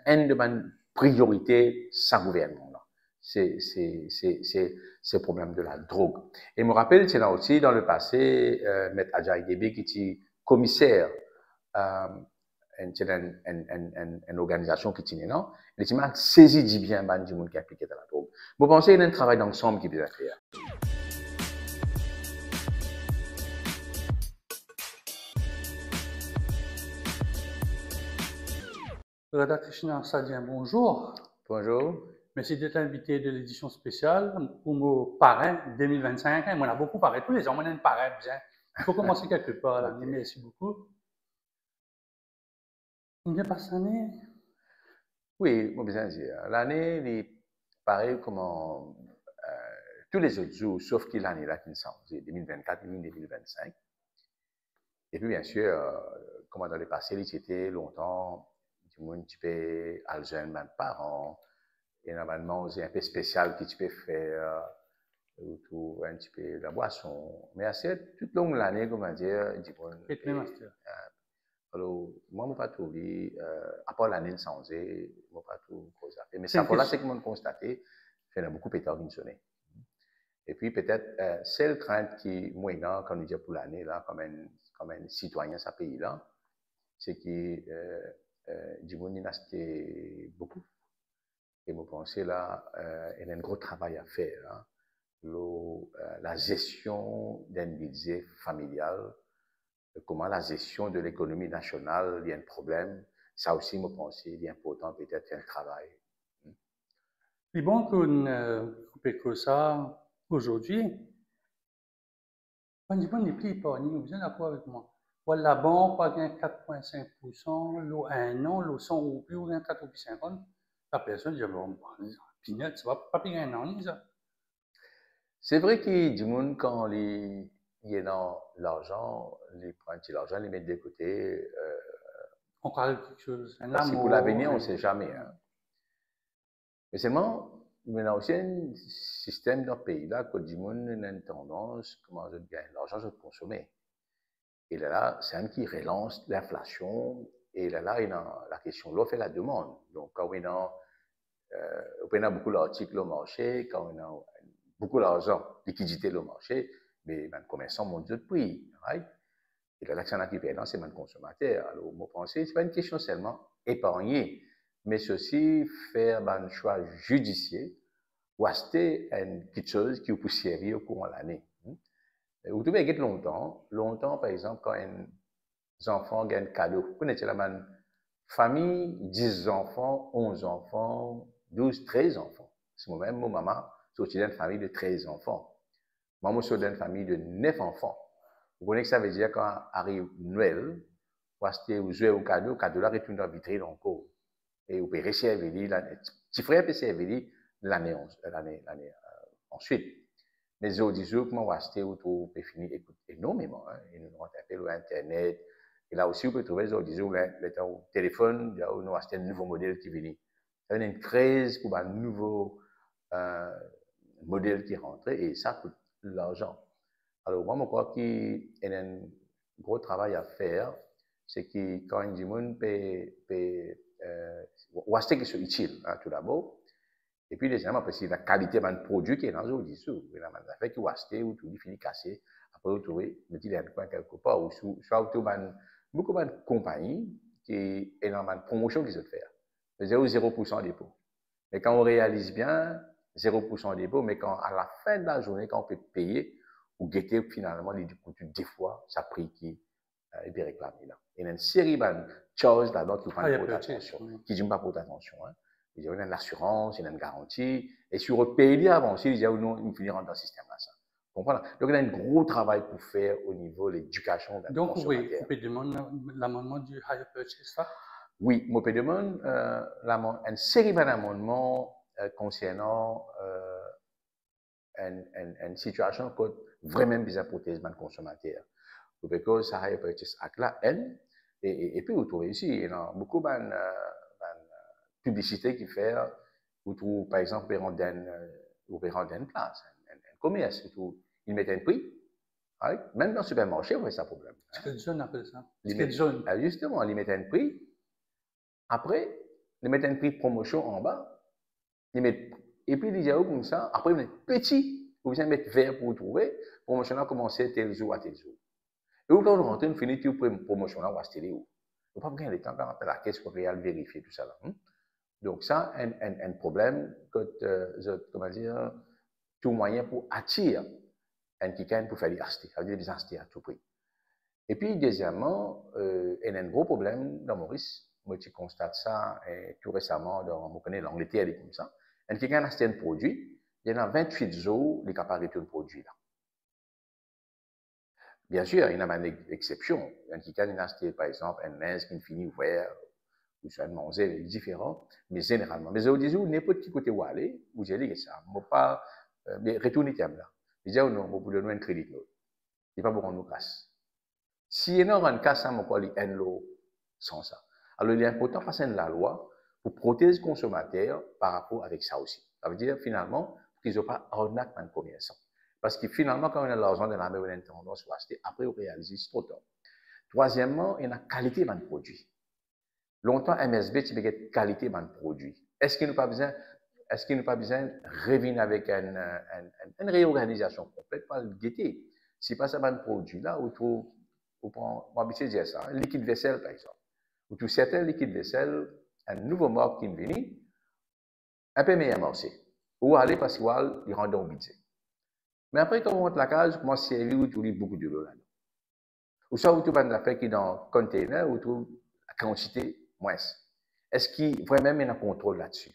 une de mes priorités sans gouvernement. C'est ce problème de la drogue. Et je me rappelle, c'est là aussi dans le passé, M. Adjaï Débé qui était commissaire une organisation qui tenait là, il m'a saisi du bien du monde qui est impliqué dans la drogue. Vous pensez qu'il y a un travail d'ensemble qui doit être fait. Radhakrishna Sadien, bonjour. Bonjour. Merci d'être invité de l'édition spéciale pour mon parrain 2025. On a beaucoup parré tous les ans, on a un parrain bien. Il faut commencer quelque part. Là. Merci beaucoup. Combien passe l'année? Oui, mon bien dire. L'année est pareil comme tous les autres jours, sauf que l'année là qui sont 2024, 2025. Et puis bien sûr, comme dans le passé, c'était longtemps, du monde tu peux alger mes parents. Et normalement, c'est un peu spécial que tu peux faire autour un petit peu de la boisson. Mais assez toute longue l'année, comment dire, du coup, alors, moi, je ne pas trouvé, à part l'année sans je ne pas trouvé cause à faire. Mais ça, pour là, c'est que moi, constaté, qu'il y a beaucoup de pétards qui sonné. Et puis, peut-être, celle crainte qui, moi, quand on dit pour l'année, là, comme un citoyen de ce pays-là, c'est que, du monde, il a acheté beaucoup. Et je pense là, il y a un gros travail à faire. Hein. La gestion d'un budget familial, comment la gestion de l'économie nationale, il y a un problème. Ça aussi, je pense, il est important peut-être un travail. C'est bon qu'on coupe ça aujourd'hui. On dit bon, les prix épargnés, vous êtes d'accord avec moi? Voilà, la banque, pas gain 4,5%, l'eau 1 an, l'eau 100 ou plus, ou gain 4,50. La personne dit, bon, pinette, ça va pas payer un an, ça. C'est vrai qu'il du monde, quand il y a dans l'argent, les prend l'argent, les met de côté. On parle de quelque chose, un parce que amour. pour l'avenir, on ne sait jamais. Hein. Mais seulement, il y a aussi un système dans le pays-là que du monde a une tendance, comment je gagne l'argent, je consommer. Et là, c'est un qui relance l'inflation. Et là, il y a la question de l'offre et la demande. Donc, quand on a beaucoup d'articles au marché, quand on a beaucoup d'argent, liquidité au marché, mais les commerçants montent de prix. Right? Et là, l'action qui perd, c'est le consommateur. Alors, moi, je pense que ce n'est pas une question seulement épargner, mais ceci faire un choix judicieux ou acheter quelque chose qui vous peut servir au courant de l'année. Vous devez gagner longtemps, par exemple, quand un enfant gagne un cadeau. Vous connaissez la famille, 10 enfants, 11 enfants, 12, 13 enfants. C'est moi-même, mon maman, c'est une famille de 13 enfants. Moi, je suis dans une famille de 9 enfants. Vous connaissez que ça veut dire quand arrive Noël, vous jouez au cadeau là retourne dans la vitrine encore. Et vous pouvez recevoir, petit frère peut servir l'année ensuite. Mais les autres jours, comment vous achetez, vous pouvez finir énormément. Hein. Ils nous appellent Internet. Et là aussi, vous pouvez trouver les autres jours, le téléphone, vous nous achetez un nouveau modèle qui vient. Ça veut dire une crise pour un nouveau modèle qui rentre et ça coûte de l'argent. Alors, moi, je crois qu'il y a un gros travail à faire. C'est que quand un monde peut acheter quelque chose utile, hein, tout d'abord. Et puis, deuxièmement, parce que la qualité du produit qui est dans le dessous. Ça fait que vous achetez ou tout finit cassé. Après, vous trouvez le petit coin quelque part. Ou soit vous trouvez beaucoup de compagnies qui ont une promotion qui se fait. 0% dépôt. Mais quand on réalise bien, 0% dépôt, mais quand à la fin de la journée, quand on peut payer, ou guetter finalement les deux fois, ça prix qui est bien réclamé là. Il y a une série de choses là-dedans qui font pour attention, qui ne pas pour attention. Hein. Il y a une assurance, il y a une garantie, et si on paye avant, il y a nous finirons dans le système là. Ça. Donc voilà. Donc il y a un gros travail pour faire au niveau de l'éducation d'un consommateur. Donc oui, on peut demander l'amendement du Higher Purchase Tax? Oui, on peut demander une série d'amendements concernant une situation qui vraiment bizarre pour les consommateurs. Parce que ça a été acte là, et puis vous trouvez ici, il y a beaucoup de publicité qui fait, vous trouvez par exemple, vous pouvez rendre une place, un commerce, ils mettent un prix, right? Même dans le supermarché, vous voyez ça problème. Ticket zone appelle ça. Ticket zone. Justement, ils mettent un prix. Après, ils mettent un prix de promotion en bas, ils mettent, et puis ils disent comme ça, après ils mettent petit, vous allez mettre vert pour trouver, promotion a commencé tel jour à tel jour. Et quand on rentre, on finit tout promotion là, on va se télé. On pas bien le temps quand la caisse pour vérifier tout ça là. Donc ça, un problème que, comment dire, tout moyen pour attirer un quelqu'un pour faire des acheter, ça veut dire des acheter à tout prix. Et puis, deuxièmement, il y a un gros problème dans Maurice. Moi, tu constates ça tout récemment, on connaît l'Angleterre, elle est comme ça. Et quelqu'un a acheté un produit, il y en a 28 jours, il est capable de retourner le produit là. Bien sûr, il y en a une exception. Il y a quelqu'un qui a acheté, par exemple, un linge qui finit ouvert, ou soit un manger différent, mais généralement. Mais aujourd'hui, n'importe qui côté où aller, vous allez ça. Moi, pas, mais retournez thème là. Déjà, non, vous pouvez donner un crédit. Il n'est pas pour nous casse. Si il y a un cas, ça m'a dit un lot sans ça. Alors, il est important de passer la loi pour protéger le consommateur par rapport avec ça aussi. Ça veut dire, finalement, qu'ils n'ont pas arnaque dans le commerçant. Parce que finalement, quand on a l'argent de la main, on a une tendance à acheter, après, on réalise, c'est trop tard. Troisièmement, il y a la qualité de produit. Longtemps, MSB, tu veux qualité de produit. Est-ce qu'il n'y a pas besoin de revenir avec une réorganisation complète, pas le guetter. Si pas ça, un produit là, on trouve, on va dire ça, un liquide vaisselle, par exemple. Ou tout certains liquides vaisselle, un nouveau marque qui vient, un peu meilleur marché. Ou aller parce qu'il rend au budget. Mais après, quand on monte la case, on commence à servir où tu lis beaucoup de l'eau là-dedans. Ou soit, où tu vas dans l'affaire qui est dans le container, où tu trouves la quantité moins. Est-ce qu'il vraiment il y a un contrôle là-dessus?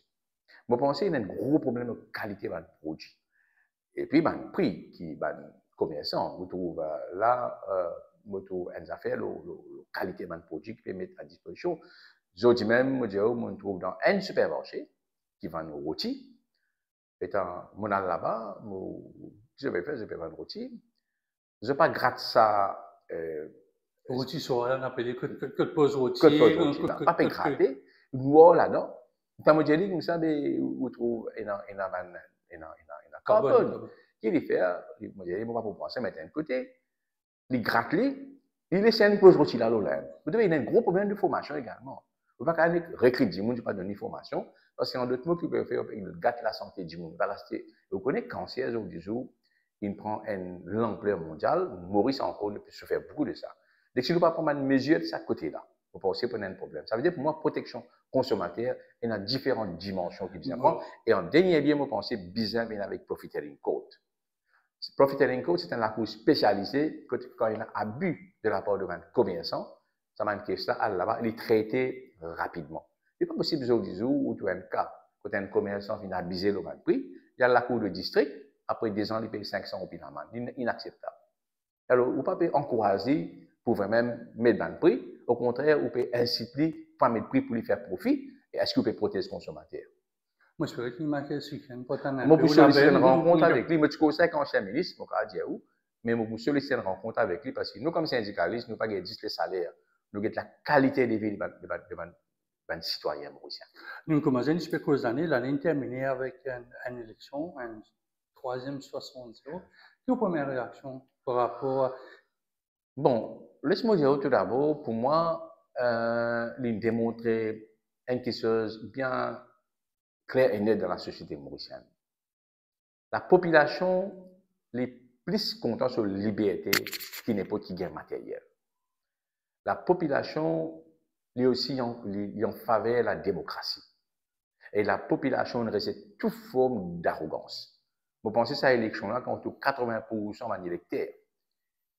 Je pense qu'il y a un gros problème de qualité de produit. Et puis, le prix qui est commerçant, vous trouvez là, vous trouvez une affaire, la qualité de produit qui peut mettre à disposition. Je dis même, on trouve dans un supermarché qui vend nos rôtis. Étant, mon là-bas, je vais faire, je vais vendre rôtis. Je ne vais pas gratter ça. Rôti sur là, on appelle que de pose rôti. Que de pose rôti, pas gratter. Nous, là-dedans, quand je dis comme ça, vous trouvez un carbone. Qui les fait, je dis, moi, pour penser, mettre un côté, les gratte il laisse un pose rôti là, là. Vous devez, il y a un gros problème de formation également. Vous ne pouvez pas recruter du monde, pas donner formation, parce qu'il y a d'autres mots qui peuvent faire, il gâte la santé du monde. Vous connaissez, cancer, aujourd'hui, il prend une ampleur mondiale, Maurice encore ne peut se faire beaucoup de ça. Donc, si nous ne pas prendre une mesure de ce côté-là, vous pensez qu'on a un problème. Ça veut dire, pour moi, protection consommateur, il y a différentes dimensions qui viennent prendre. Et en dernier lieu, vous pensez bizarre avec Profit Sharing Code. Profit Sharing Code, c'est un accord spécialisé quand il y a un abus de la part de un commerçant, ça m'a une question là-bas, il est traité rapidement. Il n'est pas possible aujourd'hui où tu as un cas, quand un commerçant vient abuser le prix, il y a la cour de district, après 2 ans, il paye 500 € d'amende. Inacceptable. Alors, vous ne pouvez pas encourager pour vraiment mettre dans le prix. Au contraire, vous pouvez inciter à mettre le prix pour lui faire profit. Et est-ce que vous pouvez protéger le consommateur? Moi, je veux qu'il m'a fait ce qu'il pas moi, pour solliciter une rencontre avec lui, moi, je conseille quand je suis ministre, je vais dire où, mais moi, pour solliciter une rencontre avec lui, parce que nous, comme syndicalistes, nous ne pouvons pas juste les salaires, nous avons la qualité de vie de citoyens mauriciens. Nous commençons une quelques années, l'année terminée avec une élection, un 3e 60. Quelle première réaction par rapport à... Bon, laisse-moi dire tout d'abord, pour moi, il démontrer quelque chose bien clair et net dans la société mauricienne. La population est plus contente sur la liberté qui n'est pas qui gagne matériel. La population est aussi en faveur de la démocratie. Et la population rejette toute forme d'arrogance. Vous pensez à cette élection-là, quand 80% des électeurs,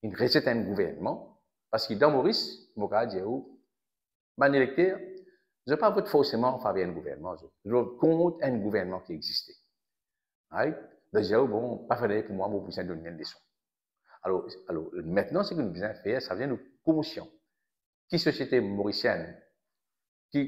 ils rejettent un gouvernement, parce que dans Maurice, je vais dire, les électeurs, je ne pas vote forcément en faveur d'un gouvernement, je vote contre un gouvernement qui existait. Right? Déjà, bon, pas fait pour moi, vous donner une leçon. Alors maintenant, ce que nous devons faire, ça vient de conscients. Qui société mauricienne,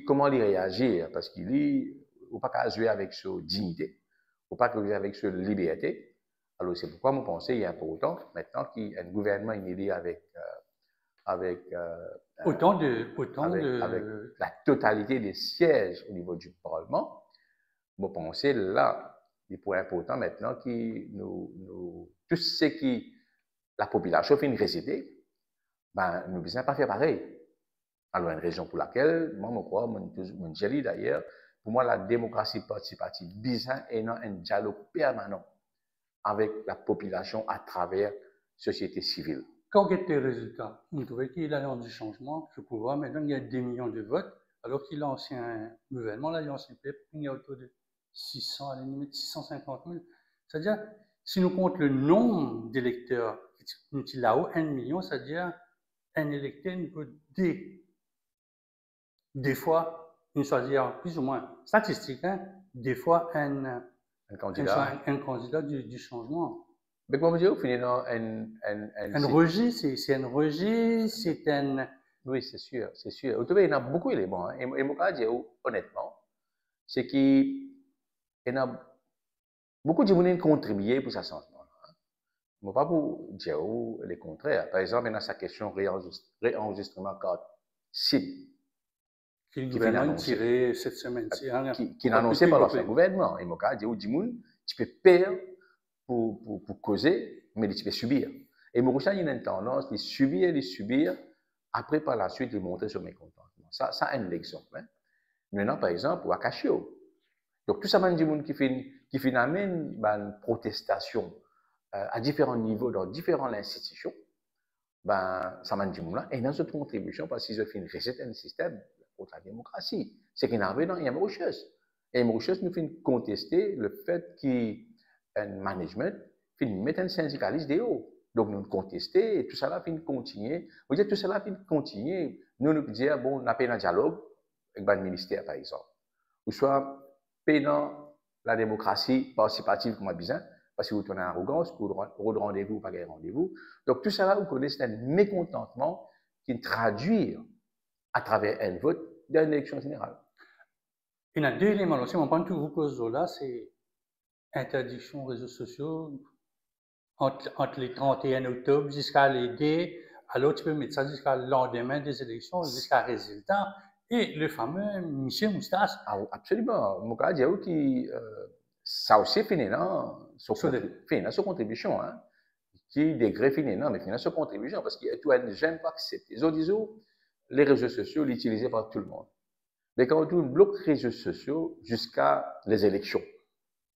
comment il réagir, parce qu'il ne faut pas jouer avec sa dignité, il ne faut pas jouer avec sa liberté. Alors, c'est pourquoi je pense qu'il est important, maintenant qu'il y a un gouvernement inédit avec avec la totalité des sièges au niveau du Parlement, je pense là, il est important maintenant que tout ce qui la population fait une réciter, ben, nous ne besoin pas faire pareil. Alors, une raison pour laquelle, moi, je crois, mon dis d'ailleurs, pour moi, la démocratie participative besoin un dialogue permanent avec la population à travers la société civile. Quand on regarde les résultats, on trouvait qu'il y a l'Alliance du changement, je pouvoir, maintenant il y a des millions de votes, alors qu'il y a l'ancien gouvernement, l'Alliance PEP, il y a autour de 600, à la limite 650 000. C'est-à-dire, si nous comptons le nombre d'électeurs, là-haut, 1 million, c'est-à-dire un électeur ne peut des fois, il choisir plus ou moins statistique, hein, des fois un candidat du changement. Mais comment dire, finalement, un rejet, c'est un rejet, c'est un... Oui, c'est sûr, c'est sûr. Il y en a beaucoup d'éléments. Et moi, je dire, honnêtement, c'est qu'il y a beaucoup de gens qui ont contribué pour ce changement. Je ne vais pas pour dire le contraire. Par exemple, il y a sa question réenregistrement carte SIM. Qui le gouvernement tiré cette semaine. Qui est annoncé par l'ancien gouvernement. Et moi, je dis, tu peux perdre pour causer, mais tu peux subir. Et moi, il y a une tendance de subir, après par la suite de montrer sur mes contentements. Ça c'est un exemple. Hein. Maintenant, par exemple, pour Akashio. Donc, tout ça, c'est des gens qui amènent une protestation à différents niveaux, dans différentes institutions. Ben, ça m'a dit, et dans cette contribution, parce qu'ils ont fait une recette, un système contre la démocratie. C'est qu'il y a un Mauritius. Et Mauritius nous fait contester le fait qu'un management fait mettre un syndicaliste des hauts. Donc, nous contester, et tout ça là fait continuer. Vous dites, tout ça là fait continuer. Nous dire, bon, on a fait un dialogue avec le ministère, par exemple. Ou soit, payant la démocratie participative comme besoin, parce que vous tournez en arrogance, pour le rendez-vous, pas de rendez-vous. Donc, tout ça là, vous connaissez un mécontentement qui traduit à travers un vote dans une élection générale. Il y a deux éléments aussi, on prend tout vous cause là, c'est interdiction aux réseaux sociaux entre les 31 octobre jusqu'à l'aider. Alors, tu peux mettre ça jusqu'à le lendemain des élections, jusqu'à résultat. Et le fameux Michel Moustache. Ah, absolument. Mon cas, j'ai qui ça aussi finit sa contribution. Hein, qui degré fini, non, mais finit sa contribution parce qu'il y a tout un j'aime pas accepter. Les autres, les réseaux sociaux, l'utilisés par tout le monde. Mais quand on bloque les réseaux sociaux jusqu'à les élections,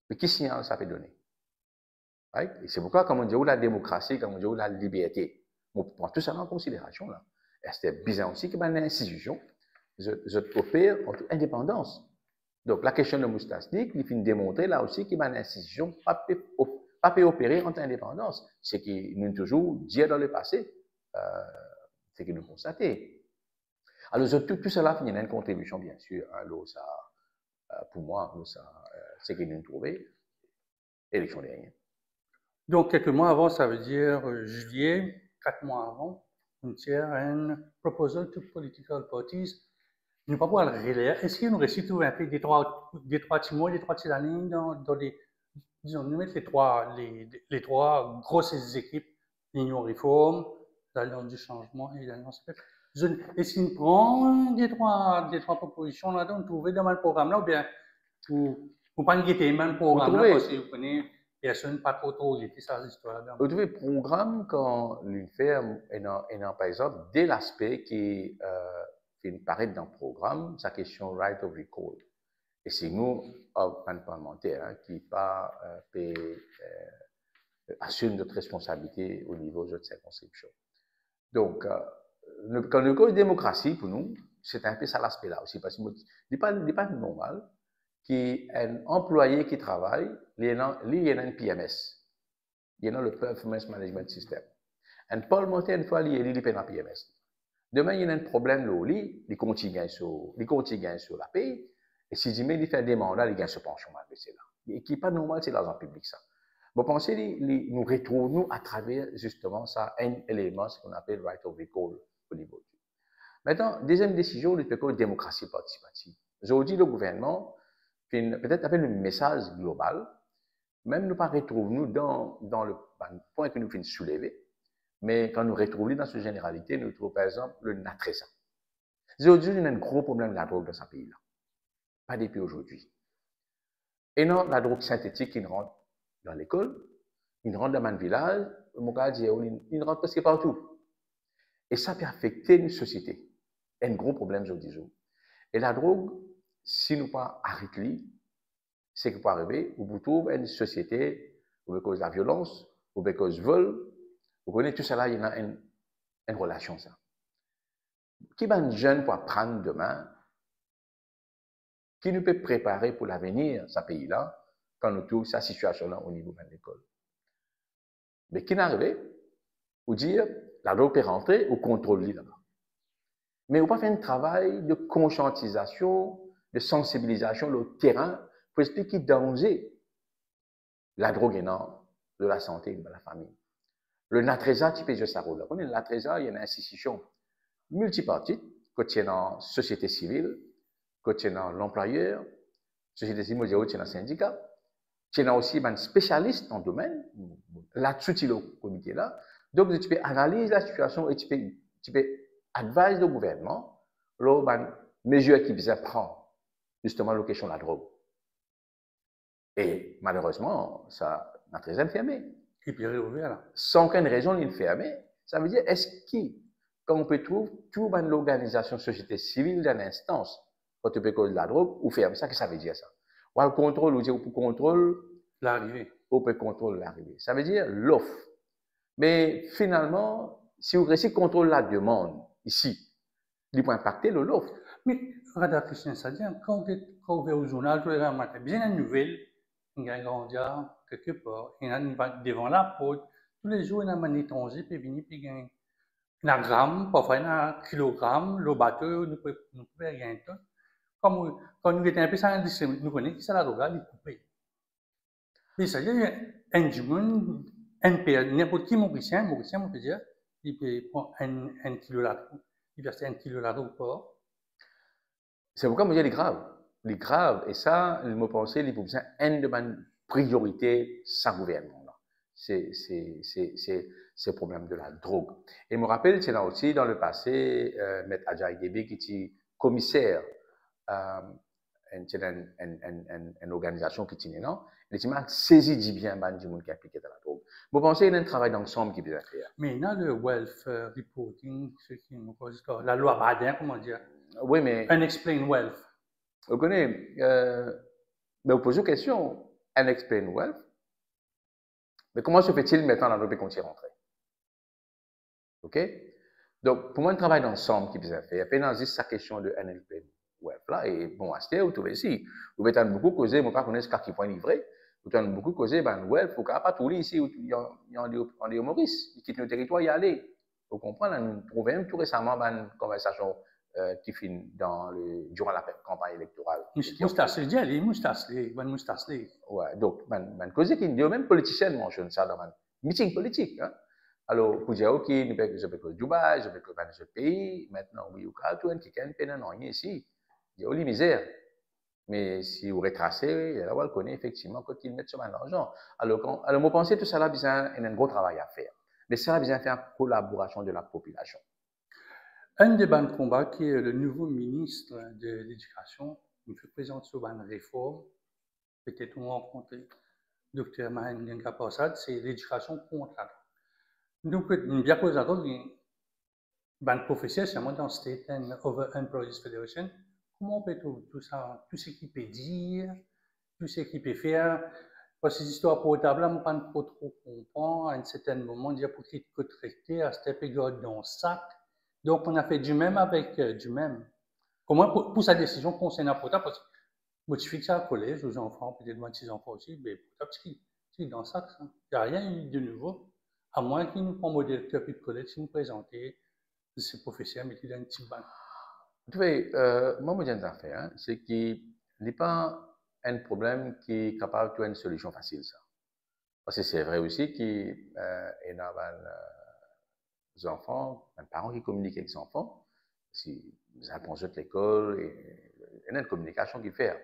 mais quel signal ça fait donner? Right? Et c'est pourquoi, comme on dit, où la démocratie, comme on dit, où la liberté, on prend tout ça en considération. Là. Et c'est bizarre aussi qu'il y a une institution je opère en toute indépendance. Donc, la question de Moustasnik, il finit démontrer là aussi qu'il y a une institution pas peut opérer en toute indépendance. C'est qu'il nous toujours dit dans le passé, c'est qu'il nous constatait. Alors, tout cela finit une contribution, bien sûr. Alors, ça, pour moi, c'est qu'il nous trouvait élection dernière. Donc, quelques mois avant, ça veut dire juillet, 4 mois avant, on tient un proposal to political parties. Nous ne pouvons pas le relire. Est-ce qu'il nous réussit tout un peu des trois petits mots, des trois petites lignes dans les, disons, nous mettre les trois grosses équipes, l'Union Réforme, l'Alliance du Changement et l'Alliance PEP. Est-ce qu'il prend des trois propositions là-dedans, trouver dans le programme là, ou bien, vous pas guetter même le programme là, parce que vous connaissez, personne pas trop guetter ça, l'histoire là. Vous trouvez le programme quand l'UNFER est par exemple, dès l'aspect qui paraît dans le programme, sa question right of recall. Et c'est nous, en parlementaire, hein, qui assume notre responsabilité au niveau de cette circonscription. Donc, quand nous cause démocratie, pour nous, c'est un peu ça l'aspect-là aussi, parce que ce n'est pas normal qu'un employé qui travaille, il y a un PMS, il y a le Performance Management System. Un parlementaire, une fois, il y a un PMS. Demain, il y a un problème, il continue sur la paix, et si il fait des mandats, il gagne ce pension malgré cela. Et qui n'est pas normal, c'est l'argent public, ça. Vous pensez, nous retrouvons à travers justement ça, un élément, ce qu'on appelle right of recall au niveau du. Maintenant, deuxième décision, le PECO, démocratie participative. Aujourd'hui, le gouvernement, peut-être avec le message global, même nous pas retrouvons dans le point que nous venons soulever, mais quand nous retrouvons dans cette généralité, nous trouvons par exemple le natrésa. Aujourd'hui, il y a un gros problème de la drogue dans ce pays-là. Pas depuis aujourd'hui. Et non, la drogue synthétique qui rentre dans l'école, il rentre dans mon village, il rentre presque partout. Et ça peut affecter une société. un gros problème aujourd'hui. Et la drogue, si nous pas arrêter, c'est que pour arriver, vous trouvez une société où à cause de la violence, ou à cause du vol, vous connaissez tout cela, il y a une relation ça. Qui va un jeune pour apprendre demain, qui nous peut préparer pour l'avenir, ce pays-là, quand nous trouvons sa situation-là au niveau de l'école. Mais qui n'arrive, ou dire, la drogue peut rentrer ou contrôler là-bas. Mais on va faire un travail de conscientisation, de sensibilisation, le terrain, pour expliquer le danger la drogue énorme de la santé de la famille. Le NATRESA, tu peux jouer ça rôle. Le NATRESA, il y a une institution multipartite, que tu es dans la société civile, que tu es dans l'employeur, société civile, tu es dans le syndicat, tu es aussi un spécialiste dans le domaine, là-dessus, tu es le comité là. Donc, tu peux analyser la situation et tu peux advise le gouvernement, les mesures qu'il besoin prendre, justement, la question de la drogue. Et malheureusement, ça n'a très fermé. Qui peut réouvrir là. Sans aucune raison, il fermé. Ça veut dire, est-ce que, quand on peut trouver toute l'organisation société civile d'une instance, quand tu peux cause de la drogue, ou ferme ça, que ça veut dire ça? Ou le contrôle, ou dire, pour contrôle l'arrivée. Ou peut contrôler l'arrivée. Ça veut dire l'offre. Mais finalement, si vous réussissez à contrôler la demande, ici, il peut impacter l'offre. Mais, regarde, Christian, ça dit, quand on va au journal, tu regardes, bien une nouvelle, il y a un grand dia, quelque part, il y a devant la porte, tous les jours, il y a un étranger, puis venir, puis il y a un gramme, parfois il y a un kilogramme, le bateau, nous pouvons rien tout. Comme quand nous étions un peu sans industrie, nous connaissons que c'est la drogue, il est coupé. Mais ça veut dire, n'importe qui mauricien, on peut dire, il peut prendre un kilo là, il verse un kilo là ou pas. C'est pourquoi moi je dis grave. Les graves, et ça, je me pensais, il faut besoin une de mes priorités sans gouvernement. C'est le problème de la drogue. Et je me rappelle, c'est là aussi, dans le passé, M. Adjaï Debe, qui était commissaire une organisation qui tenait là, il m'a saisi du bien du monde qui appliquait dans la drogue. Vous pensez qu'il y a un travail d'ensemble qui peut être fait. Mais il y a le welfare reporting, ce qui nous cause la loi Badin, comment dire? Oui, mais. Unexplained wealth. Vous connaissez, mais vous posez une question, unexplained wealth, mais comment se fait-il maintenant dans le pays qu'on y rentré? OK? Donc, pour moi, un travail d'ensemble qui peut être fait. Il y a pas juste sa question de unexplained wealth là, et bon, à ce vous trouvez ici. Vous pouvez beaucoup causer, moi, pas connaître ce qui point livré. Vous avez beaucoup causé, ben, wealth, il ne faut pas tout ici, il y a des humoristes, ils quittent le territoire, y aller. Vous comprenez, nous trouvons même tout récemment une conversation qui finit durant la campagne électorale. Moustache. Ouais, donc, cause qui dit même politiciens mentionnent ça dans un meeting politique. Hein? Alors, pour dire, OK, nous je peux que Dubaï, je peux que ce pays, maintenant, oui, ou quand tout qui est un an ici, il y a misère. Mais si vous retracez, là, on connaît effectivement quand ils mettent sur l'argent. Alors, moi, pensez tout ça là, il y a un gros travail à faire. Mais ça, il y a faire une collaboration de la population. Un des bons combats qui est le nouveau ministre de l'Éducation, il fait présenter sur une réforme, peut-être on rencontré Dr. Mahendra Kapassad, c'est l'éducation contre la drogue. Donc, bien que la drogue, un professeur, c'est moi dans State and Over Employees Federation, comment on peut tout ça, tout ce qu'il peut dire, tout ce qu'il peut faire, parce que ces histoires portables, on ne peut pas trop comprendre, à un certain moment, il y a pour qu'il faut traiter à cette période dans le sac. Donc, on a fait du même avec du même. Comment pour sa décision concernant portable, parce que moi, je fixe ça au collège, aux enfants, peut-être moi, 6 enfants aussi, mais portable, c'est dans le sac, ça. Il n'y a rien de nouveau, à moins qu'il nous prenne mon directeur puis de collège, qui nous présente ces professeurs, mais qu'il a une petite banque. Vous savez, moi, je dis affaire, hein, c'est qu'il n'est pas un problème qui est capable de trouver une solution facile, ça. Parce que c'est vrai aussi qu'il y a des enfants, des parents qui communiquent avec les enfants, si ils apprennent de l'école, et il y a une communication qu'il fait.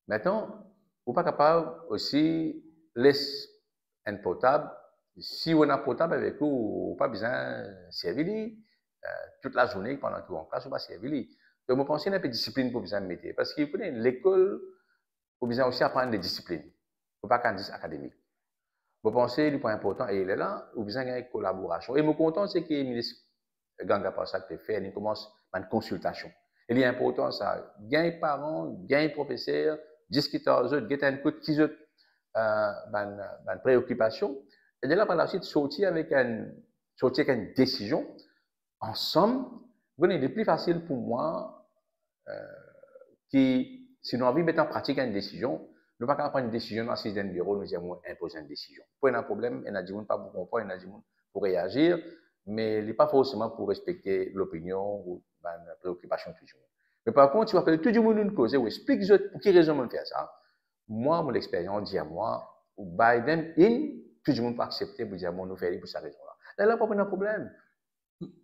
Maintenant, vous n'êtes pas capable aussi de laisser un portable. Si on a un portable avec vous, vous n'avez pas besoin de servir toute la journée pendant tout en classe, vous n'avez pas servir. Donc, je pense qu'il y a un peu de discipline pour besoin de mettre. Parce que l'école, vous besoin aussi apprendre des disciplines. Vous n'avez pas qu'un académique. Vous pensez, le point important, et il est là, vous besoin d'une collaboration. Et mon content, c'est que le ministre ganga par ça que fait, il commence par une consultation. Il est important ça, gain parents, gain professeurs, discuter aux autres, get un coup de qui autres, ban préoccupation. Et de là, par la suite, sortir avec une décision, ensemble, c'est plus facile pour moi, si nous avons envie de mettre en pratique une décision, nous ne pouvons pas prendre une décision dans 6 bureau, nous avons imposer une décision. Pour un problème, il y a des gens pas pour comprendre, il y a des gens pour réagir, mais il n'est pas forcément pour respecter l'opinion ou la préoccupation de tout le monde. Mais par contre, tu vas appeler tout le monde une cause, ou explique pour quelle raison on fait ça. Moi, mon expérience dit à moi, Biden, tout le monde peut accepter pour dire, bon, nous faisons pour cette raison-là. Là, pas de problème.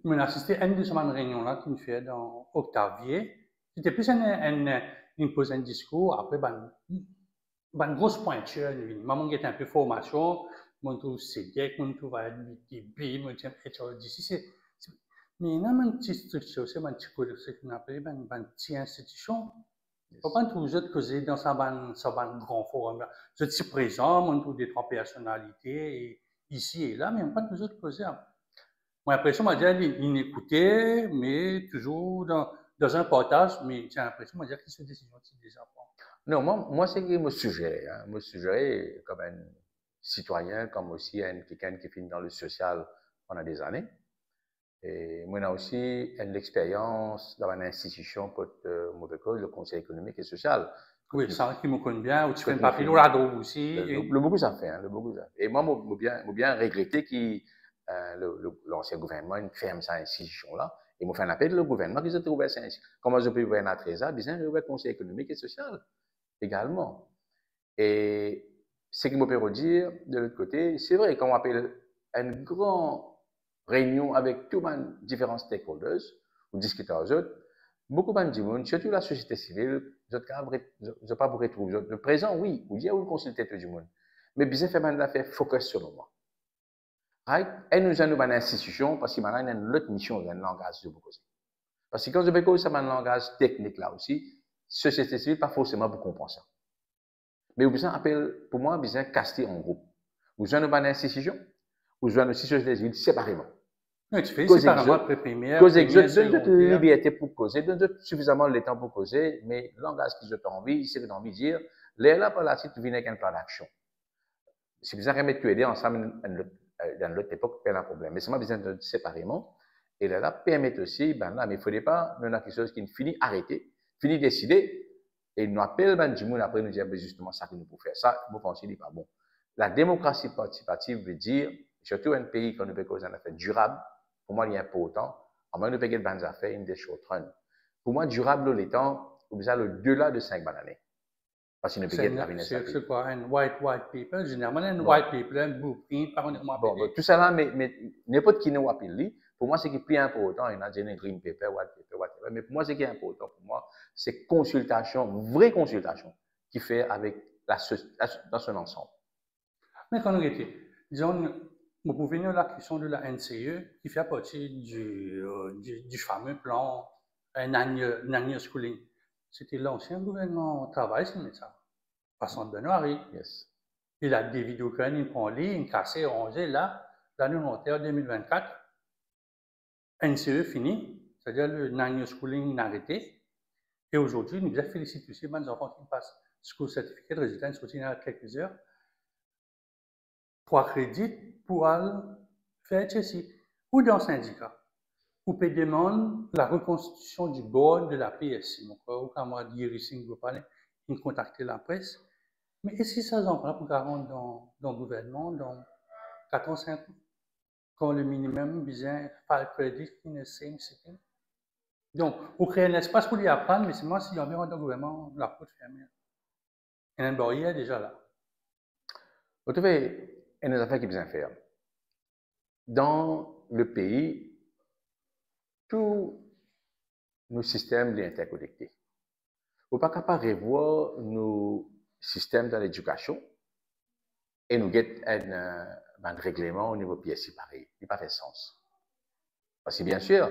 On a assisté à une de ces réunions-là qui nous fait dans Octavier. C'était plus une pose un discours, après, une grosse pointure. Maman qui était un peu formation, mon tout CDEC, mon tout va être BTB, mon tout être d'ici. Mais il y a une petite structure, c'est une petite chose qu'on appelle une petite institution. Il ne faut pas tous les autres causer dans sa grand forum. Je suis présent, mon tout des 3 personnalités, ici et là, mais il n'y a pas tous les autres causer. Mon impression, m'a dit, il écoutait, mais toujours dans un partage, mais j'ai l'impression, m'a dit, qu'il se décision déjà prend. Non, moi c'est que me suggérer comme un citoyen, comme aussi quelqu'un qui finit dans le social pendant des années. Et moi, j'ai aussi une expérience dans une institution pour le Conseil économique et social. Oui, ça qui me connaît bien, ou tu fais un papier au lado aussi. Le beaucoup ça fait, le beaucoup ça. Et moi, j'ai bien regretté que l'ancien gouvernement ferme cette institution-là. Et moi, fait un appel au gouvernement qui s'est ouvert cette institution. Comment je peux ouvrir un trésor, disant ouvert le Conseil économique et social également. Et ce qui me peut dire, de l'autre côté, c'est vrai, quand on appelle une grande réunion avec tous les différents stakeholders, ou discuter aux autres, beaucoup de gens, surtout la société civile, je ne pas vous retrouver. Le présent, oui, vous dites, vous consultez tout le monde. Mais bien faire maintenant faire focus sur le moi. Right? Et nous avons une institution, parce que maintenant, il y a une autre mission, il y a un langage de beaucoup. Parce que quand je vais causer un langage technique là aussi, société civile, pas forcément pour comprendre ça. Mais vous avez pour moi, vous avez casté en groupe. Vous avez une institution, vous avez aussi société civile séparément. Oui, tu fais séparément après première. Cause donne de liberté pour causer, donne suffisamment de temps pour causer, mais le langage qu'ils ont envie, c'est qu'ils ont envie de dire, là, par la suite, tu viens avec un plan d'action. Si vous avez tout aider ensemble dans l'autre époque, pas de problème. Mais c'est moi besoin de séparément. Et là, permet aussi, ben là, mais il ne faudrait pas, nous avons quelque chose qui finit arrêté, finit décidé, et nous appelle ben du monde après nous dire, ben justement, ça que nous pouvons faire. Ça, vous pensez, n'est pas bon. La démocratie participative veut dire, surtout un pays qu'on veut causer un affaire durable, pour moi, il est important. En moins de payer de bonnes affaires, une des short run. Pour moi, durable, le temps, vous avez au-delà de 5 années. Parce qu'il ne peut pas être c'est quoi, un white paper? Généralement, un white paper, un blueprint, par exemple. Bon, tout ça là, mais n'importe qui nous appelle, pour moi, ce qui est plus important, il y a un green paper, white paper, whatever. Mais pour moi, ce qui est important, pour moi, c'est consultation, vraie consultation, qui fait avec dans son ensemble. Mais quand on était, disons, vous pouvez venir la question de la NCE, qui fait partie du fameux plan Nanya Schooling. C'était l'ancien gouvernement au travail, c'est ça. Passant de Benoît. Yes. Il a des vidéos qu'on il prend il cassé, rangé là, l'année montaire 2024. NCE fini, c'est-à-dire le Nanya Schooling arrêté. Et aujourd'hui, nous félicitons aussi les enfants qui passent school certificate, résultat, ils sortent dans quelques heures. 3 crédits pour faire ceci. Ou dans le syndicat. Vous pouvez demander la reconstitution du board de la PSC. Donc, quand moi, Guérissing vous parler, il contacter la presse. Mais est-ce que ça en prend pour 40 dans le gouvernement, dans 4 ans, 5 ans, quand le minimum besoin par crédit qui ne sait pas. Donc, vous créez un espace pour y apprendre, mais c'est moi, s'il y a environ dans le gouvernement, la porte fermée. Et un barrière est déjà là. Vous trouvez, il y a des affaires qui besoin faire. Dans le pays, tous nos systèmes sont interconnectés. Vous n'êtes pas capable de revoir nos systèmes dans l'éducation et nous get un règlement au niveau PSI pareil. Il n'a pas fait sens. Parce que bien sûr,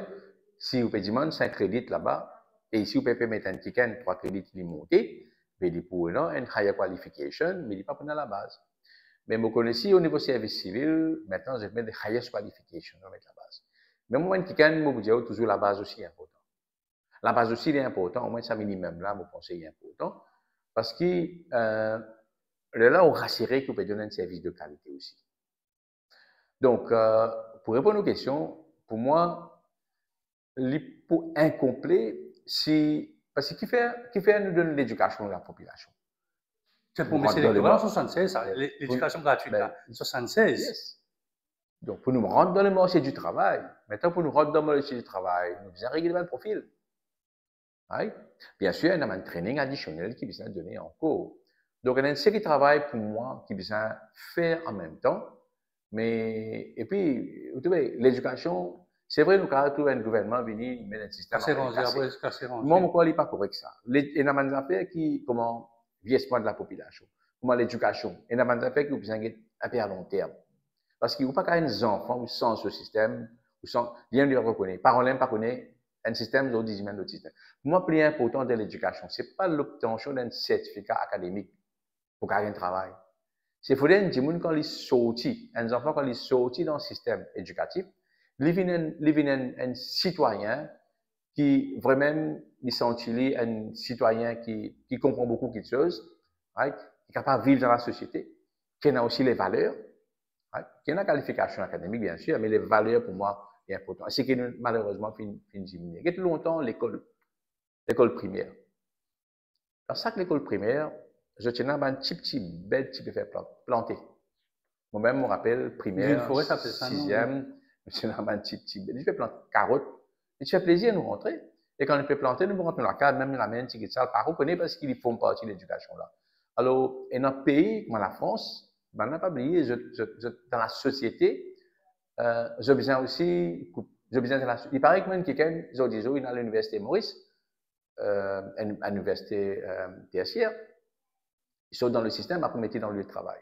si vous pouvez demander 5 crédits là-bas, et ici vous pouvez mettre un ticket, 3 crédits qui montent, mais pour une higher qualification, mais il n'est pas pour la base. Mais vous connaissez au niveau service civil, maintenant je vais mettre des highest qualification, on va mettre la base. Mais moi, qui gagne, moi, vous dire toujours la base aussi est importante. La base aussi est importante, au moins ça minimum là, mon conseil est important. Parce que là, on rassurait qu'on peut donner un service de qualité aussi. Donc, pour répondre aux questions, pour moi, l'hypo incomplet, c'est parce que qui fait nous donner l'éducation de la population. C'est pour M. l'électorat en 76, l'éducation gratuite, ben, 76. Yes. Donc, pour nous rendre dans le marché du travail, maintenant, pour nous rendre dans le marché du travail, nous devons régler le profil. Right? Bien sûr, il y a un training additionnel qui besoin donner en cours. Donc, il y a une série de travail pour moi qui besoin faire en même temps. Mais, et puis, vous savez, l'éducation, c'est vrai, nous avons trouvé un gouvernement venu mettre un système. Moi, je ne crois pas correct ça. Il y a des affaires qui, comment, vieillissement de la population, comment l'éducation. Il y a des affaires qui besoin un peu à long terme. Parce qu'il n'y a pas qu'à des enfants sans ce système, ou sans, bien le reconnaître. Parents n'aiment pas connaître un système, d'autres disent même d'autres systèmes. Pour moi, plus important de l'éducation, ce n'est pas l'obtention d'un certificat académique pour gagner un travail. C'est pour dire que quand ils sortent, un enfant quand ils sortent dans le système éducatif, ils deviennent un citoyen qui vraiment il sentit un citoyen qui comprend beaucoup de choses, right? Qui est capable de vivre dans la société, qui a aussi les valeurs, right? Qui a la qualification académique bien sûr, mais les valeurs pour moi est important. C'est qui malheureusement fin diminuer. Il y a longtemps l'école primaire. Dans chaque école primaire, je tiens un petit bel petit peu faire planter. Moi-même, je me rappelle, primaire, 6e, je tiens un petit bel. Je fais planter carottes. Et ça fait plaisir de nous rentrer. Et quand on peut planter, nous rentrons dans la case, même la main, petit ça, par reconnaît parce qu'ils font partie de l'éducation là. Alors, dans un pays comme la France, on n'a pas oublié, dans la société, j'ai besoin aussi, il paraît que même quelqu'un, ils ont dit, il est à l'université Maurice, à l'université tertiaire, ils sont dans le système, après mettre dans le lieu de travail.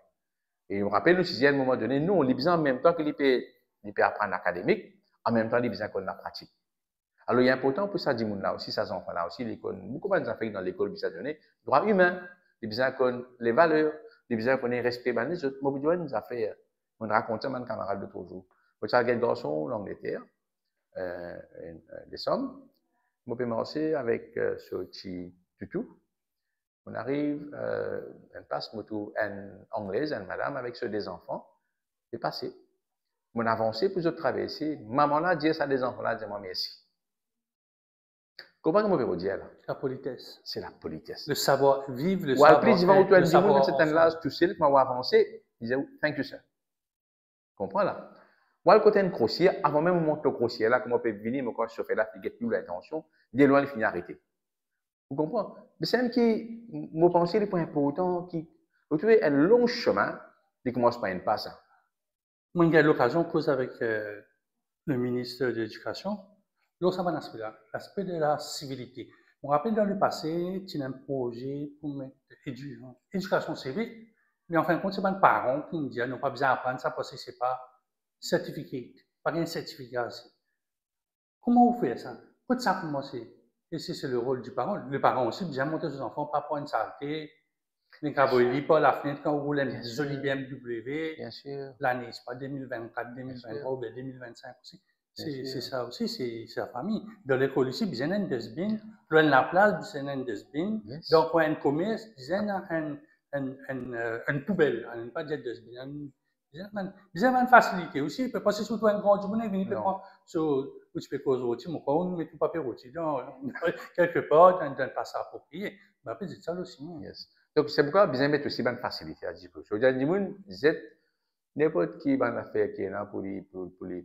Et on rappelle le sixième, à un moment donné, nous, on a besoin en même temps que peut apprendre l'académique, en même temps, il a besoin qu'on la pratique. Alors, il est important pour ça, là aussi, ça enfants là aussi, l'école, beaucoup de fait dans l'école, besoin donner droit humain, il a besoin qu'on les valeurs, il a besoin qu'on ait respect, ben, les autres, moi, je nous a fait, on racontait à mon camarade l'autre jour. Vous savez, quel garçon, l'Angleterre, des sommes, je peux commencer avec ce petit tutu. On arrive, elle passe moto une anglaise, une madame avec ceux des enfants, c'est passé. On avancé pour traverser. Maman là dit ça des enfants là, dis-moi merci. Comment on peut dire là? La politesse. C'est la politesse. Le savoir vivre, le savoir. Ou alors, plus, ils vont autour du monde, certain là, tout seul, quand on va avancer, ils disent thank you sir. Comprends là? Moi, le côté grossier, avant même de monter le grossier là, comment on peut venir, mais quand je fais là, il n'y a plus l'intention, il est loin de finir arrêter. Vous comprenez? Mais c'est même qui, moi, penser les points importants, qui, vous trouvez un long chemin, qui commence par une passe. Moi, j'ai eu l'occasion de causer avec le ministre de l'Éducation. Là, ça va dans l'aspect de la civilité. Je me rappelle dans le passé, il y a un projet pour mettre éducation civique, mais en fin de compte, c'est pas les parents qui me disent, non, pas besoin d'apprendre ça parce que c'est pas certifié, pas un certificat aussi. Comment vous faites ça? Pour ça commencer. Et c'est le rôle du parent. Le parent aussi, bien monter ses enfants, pas prendre une saleté. Les cavolis, pas la fenêtre quand on roule une jolie BMW. Bien sûr. L'année, c'est pas 2024, 2023 ou 2025 aussi. C'est ça aussi, c'est la famille. Dans l'école ici, bien un dustbin. Loin de la place, bien un dustbin. Donc, pour un commerce, bien une poubelle. On n'a pas de dustbin. Bien une facilité aussi. Il peut passer sur un grand journée, il peut prendre sur où tu peux causer aussi, mais on met tout papier aussi quelque part dans un passage approprié. Mais après, c'est ça aussi. Yes. Donc, c'est pourquoi besoin mettre aussi une facilité à disposition. Je dis, n'importe qui va faire qui est là pour les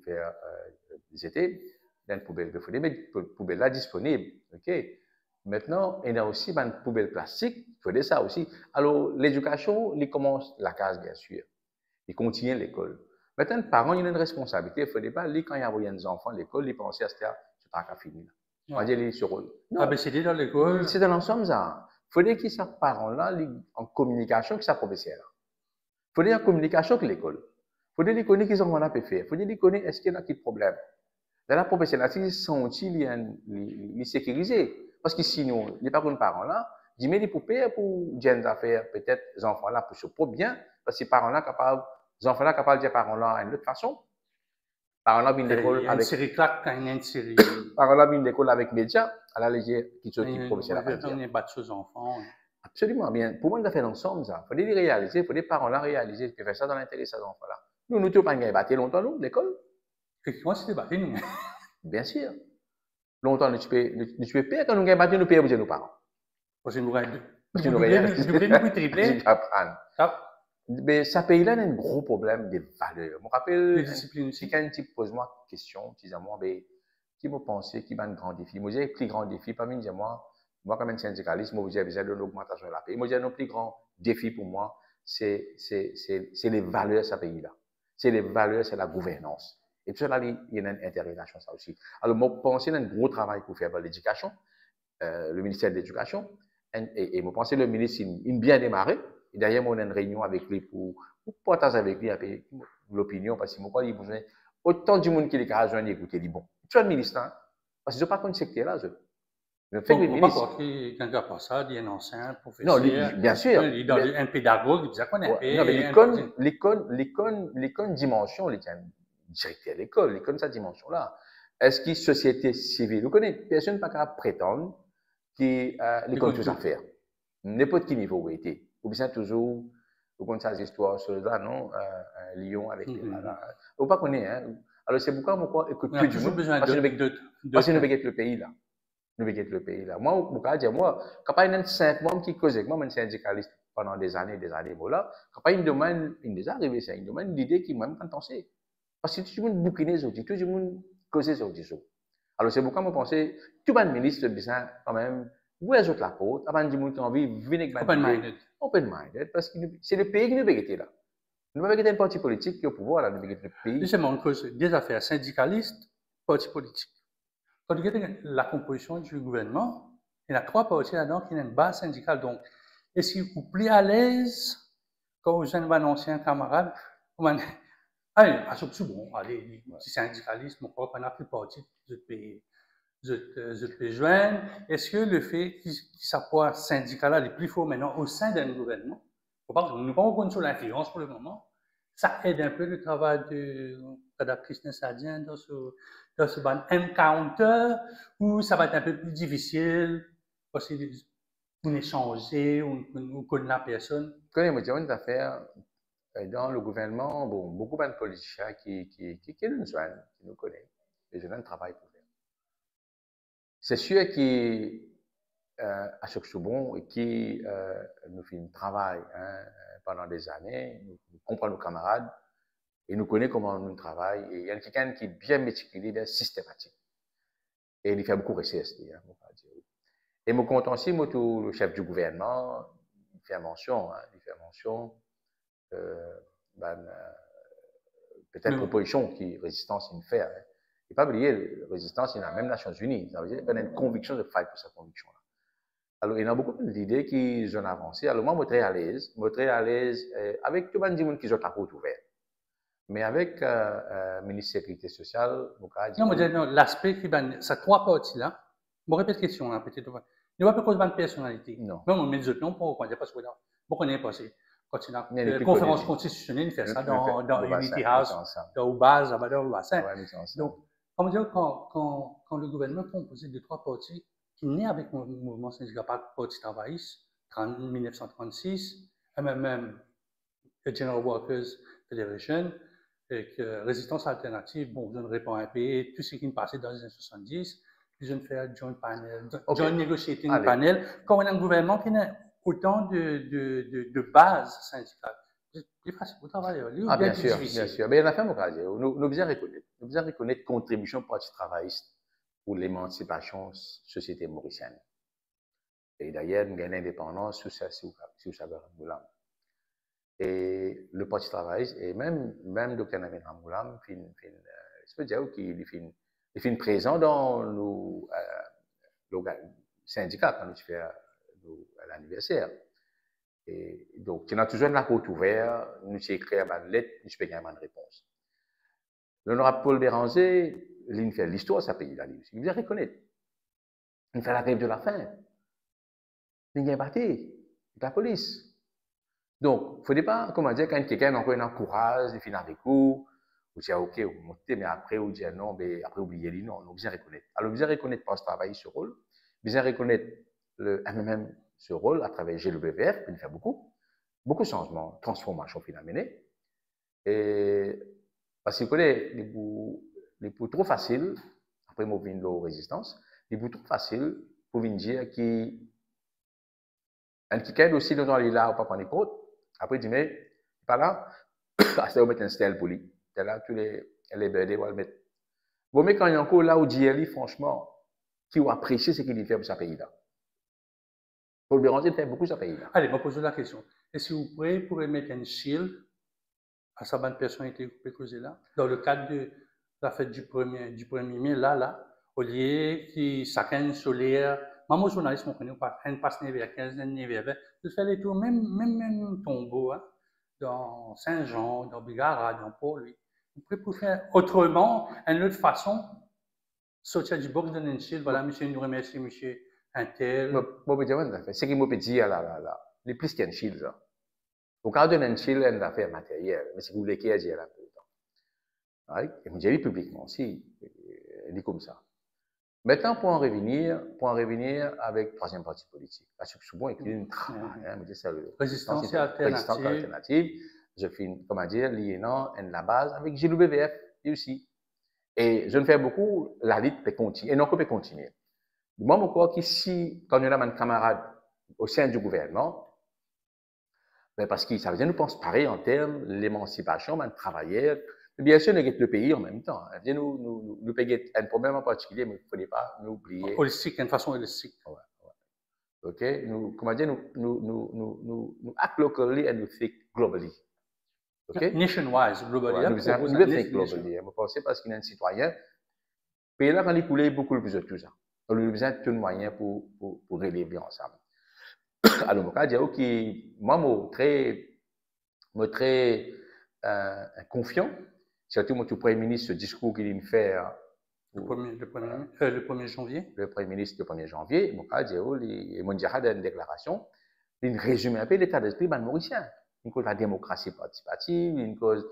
faire jeter dans une poubelle. Il faut les mettre poubelle là disponible. OK? Maintenant, il y a aussi une poubelle plastique. Il faut dire ça aussi. Alors, l'éducation, il commence la case, bien sûr. Il continue l'école. Maintenant, les parents, il y a une responsabilité. Il ne faut pas, quand il y a des enfants à l'école, ils pensent à ce que c'est pas qu'à finir. On va dire, ils se rôle. Ah, ben, c'est dans l'école. C'est dans l'ensemble, ça. Il faut dire qu'ils sont parents-là en communication avec sa professeur. Il faut dire en communication avec l'école. Il faut dire qu'ils connaissent qu'ils ont rien à faire. Il faut dire qu'ils connaissent est-ce qu'il y a des problèmes. Dans la professionnelle, s'ils sont les sécurisés. Parce que sinon, les parents-là, ils mettent des poupées pour dire des affaires, peut-être les enfants-là pour se pour bien, parce que les parents-là capables, les enfants-là capables de dire parents-là d'une autre façon. Par exemple, une Il y école a une avec, série claque quand il y a une série. par exemple, une école avec médias, à la légère, qui sont qui professionnels à pas dire. On est battu aux enfants. Absolument bien. Pour moi, on a fait ensemble ça. Il faut les réaliser, il faut les parents-là réaliser que faire ça dans l'intérêt de ces enfants-là. Nous, nous, tu pas gagné battre longtemps, nous, l'école. Effectivement, c'est débattu, nous. Bien sûr. Longtemps, nous, tu peux payer quand nous gagnons battre, nous payons pour nos parents. Parce que nous Parce que nous doublons, réalisons. nous triplons. Mais ce pays-là a un gros problème de valeurs. Je me rappelle, si quelqu'un pose moi une question, tu dis moi, qui me pensait qui va un grand défi? Moi, j'ai un plus grand défi, pas dire moi, comme un syndicaliste, moi, j'ai besoin de l'augmentation de la paix. Moi, j'ai un plus grand défi pour moi, c'est les valeurs de ce pays-là. C'est les valeurs, c'est la gouvernance. Et tout cela, il y a une interrelation, ça aussi. Alors, moi, je pense qu'il y a un gros travail pour faire dans l'éducation, le ministère de l'Éducation, et je pense que le ministre, il bien démarré. Et d'ailleurs, on a une réunion avec lui pour partager avec lui l'opinion, parce que moi, il a besoin autant du monde qui est capable d'écouter, il dit bon, tu es le ministre, hein, parce qu'ils n'ont pas connu ce secteur là. Je ne sais pas quoi qu'il y a pas ça, il y a un ancien professeur. Non, bien sûr. Il y a un pédagogue, il disait qu'on a fait. Non, mais l'école dimension, il y a un directeur d'école, l'école sa dimension-là. Est-ce qu'il société civile? Vous connaissez, personne n'a qu'à prétendre que l'école tout à faire. N'importe quel niveau où il était. Ou bien toujours, vous connaissez ces histoires sur là, non? Lyon avec vous pas connaître, hein? Alors c'est pourquoi moi, écoute, on a toujours besoin de parce que nous de le pays là. Nous veillons le pays là. Moi, quand il y a 5 mois qui causent avec moi, je suis syndicaliste pendant des années, voilà. Quand il y a une demande, une des arrivées, c'est une demande d'idée qui même quand on sait. Parce que tout le monde bouquine les autres, tout le monde cause les autres. Alors c'est pourquoi moi pensais, tout le ministre de ça quand même, vous les autres la côte, avant du monde qui a envie, venez avec open-minded. Open-minded, parce que c'est le pays qui nous veille là. Nous ne veillons pas un parti politique qui est au pouvoir là, nous veillons le pays. Justement, on cause des affaires syndicalistes, parti politique. Quand vous regardez la composition du gouvernement, il y a 3 partis là-dedans qui ont une base syndicale. Donc, est-ce que vous êtes plus à l'aise quand vous avez un ancien camarade? Allez, à ce bon, allez, si syndicaliste, mon propre, on a plus parti, je peux joindre. Est-ce que le fait qu'il soit syndical est plus fort maintenant au sein d'un gouvernement? Nous ne pouvons pas sur l'influence pour le moment. Ça aide un peu le travail de Mme Christine Sadien dans ce ban encounter où ça va être un peu plus difficile parce qu'on échanger, on connaît la personne. Connais-moi, une affaire dans le gouvernement, bon, beaucoup de politiciens qui nous joignent, qui nous connaissent, et je viens de travailler pour faire. C'est sûr qu'à chaque bon et qui nous fait un travail pendant des années, nous comprenons nos camarades et nous connaissons comment nous travaillons. Et il y a quelqu'un qui est bien méticuleux, bien systématique. Et il fait beaucoup de RCSD, hein, on va dire. Et me compte aussi, moi, tout le chef du gouvernement, il fait mention, peut-être proposition qui résistance une fait. Hein. Et pas oublier, résistance, il y a même Nations Unies. Ça veut dire qu'il y a une conviction de fight pour cette conviction-là. Alors, il y a beaucoup d'idées qui ont avancé. Alors, moi, je suis très à l'aise avec tout le monde qui ont la route ouverte. Mais avec le ministère de la Sécurité sociale, non, l'aspect qui va, ces 3 parties-là, je vais répéter la question, hein, peut-être. Il n'y a pas cause de personnalité. Non. Même on met des opinions pour qu'on ne pas ce qu'on a. Bon, on est passé. Quand il y a une conférence constitutionnelle, il fait ça dans Unity House, dans base, dans le bassin. Donc, on dire quand le gouvernement composé de 3 partis, qui naît avec le mouvement syndical parti travailliste, en 1936, même le General Workers Federation, avec résistance alternative, bon, je ne réponds un peu, tout ce qui me passait dans les années 70, puis je ne fais joint panel, joint negotiating panel, quand on a un gouvernement qui a autant de bases syndicales. C'est plus facile pour travailler. Bien sûr, bien sûr. Mais il y en a fait mon cas. Nous devons reconnaître. Nous devons reconnaître la contribution du Parti travailliste pour l'émancipation de la société mauricienne. Et d'ailleurs, nous avons l'indépendance sous sa Ramoulam. Et le Parti travailliste, et même Dr. Namin Ramoulam, je peux dire qu'il est présent dans le syndicat quand nous faisons l'anniversaire. Et donc, tu as toujours la porte ouverte, nous avons écrit une lettre, nous avons gagné une réponse. L'honorable Paul Béranger, il fait l'histoire de ce pays-là. Il vient reconnaître. Il fait la grève de la faim. Il a battu la police. Donc, il ne faut pas, comment dire, quand quelqu'un a encore un courage, il finit avec vous, Vous dites, OK, vous montez, mais après, vous dites, non, mais après, oubliez les non, nous bien reconnaître. Alors, bien reconnaître par ce travail, ce rôle, bien reconnaître le MMM, ce rôle, à travers GWF, il fait beaucoup de changements, transformations finalement. Et parce qu'il connaît les bouts trop faciles, après, moi, vient de résistance, les bouts trop faciles pour venir dire qui aussi dans les là, ou pas prendre compte. Après, il dit, mais, pas là, à ce moment, mettre un style pour lui. Là, tous les BD vont le mettre. Bon, mais quand il y a encore là où dit, franchement, qui ont apprécié ce qu'il fait pour ce pays-là. Pour le Béranger, il fait beaucoup ce pays-là. Allez, je vais poser la question. Est-ce que vous pourrez mettre un shield à sa bonne personnalité que vous pouvez là, dans le cadre de la fête du 1er mai, là, au lieu qui chacun solaire, moi, journaliste, on connaît pas, un passe vers 15, un vers 20, je fais les tours, même tombeau, hein, dans Saint-Jean, dans Bigara, dans Paul, lui. Vous pouvez faire autrement, une autre façon, sortir du box de Nenchil, voilà, monsieur, nous remercie, monsieur, un tel. Bon, c'est qui m'a dit, là, les plus qu'un shield, là. Au cas d'un shield, une affaire matérielle, mais c'est que vous voulez qu'il y ait là, tout le temps. Ouais, et vous dit publiquement aussi, il dit comme ça. Maintenant, pour en revenir avec le troisième parti politique, parce que souvent, il y a une résistance alternative. Je fais, comment dire, liant la base avec GWF aussi. Et je ne fais beaucoup, la lutte peut continuer, et non peut continuer. Moi, encore qu'ici, quand on a un camarade au sein du gouvernement, ben parce que ça veut dire nous pensons pareil en termes de l'émancipation, de travailleurs. Bien sûr, nous avons le pays en même temps. Nous payons un problème en particulier, mais il ne fallait pas nous oublier. Holistique, d'une façon holistique. Ouais, ouais. OK? Comment dire, nous act locally and we think globally. OK? Nation-wise, globally. Nous think globally. Vous pensez parce qu'il y a un citoyen, le pays là, quand il coulait beaucoup plus de tout ça. On a besoin de tout moyen pour relever ensemble. Alors, je dis, OK, moi, je suis très confiant, surtout mon Premier ministre, ce discours qu'il vient de faire. Le 1er janvier. Le Premier ministre le 1er janvier, je dis, il m'a une déclaration, il résume un peu l'état d'esprit mauricien. Une cause de la démocratie participative, une cause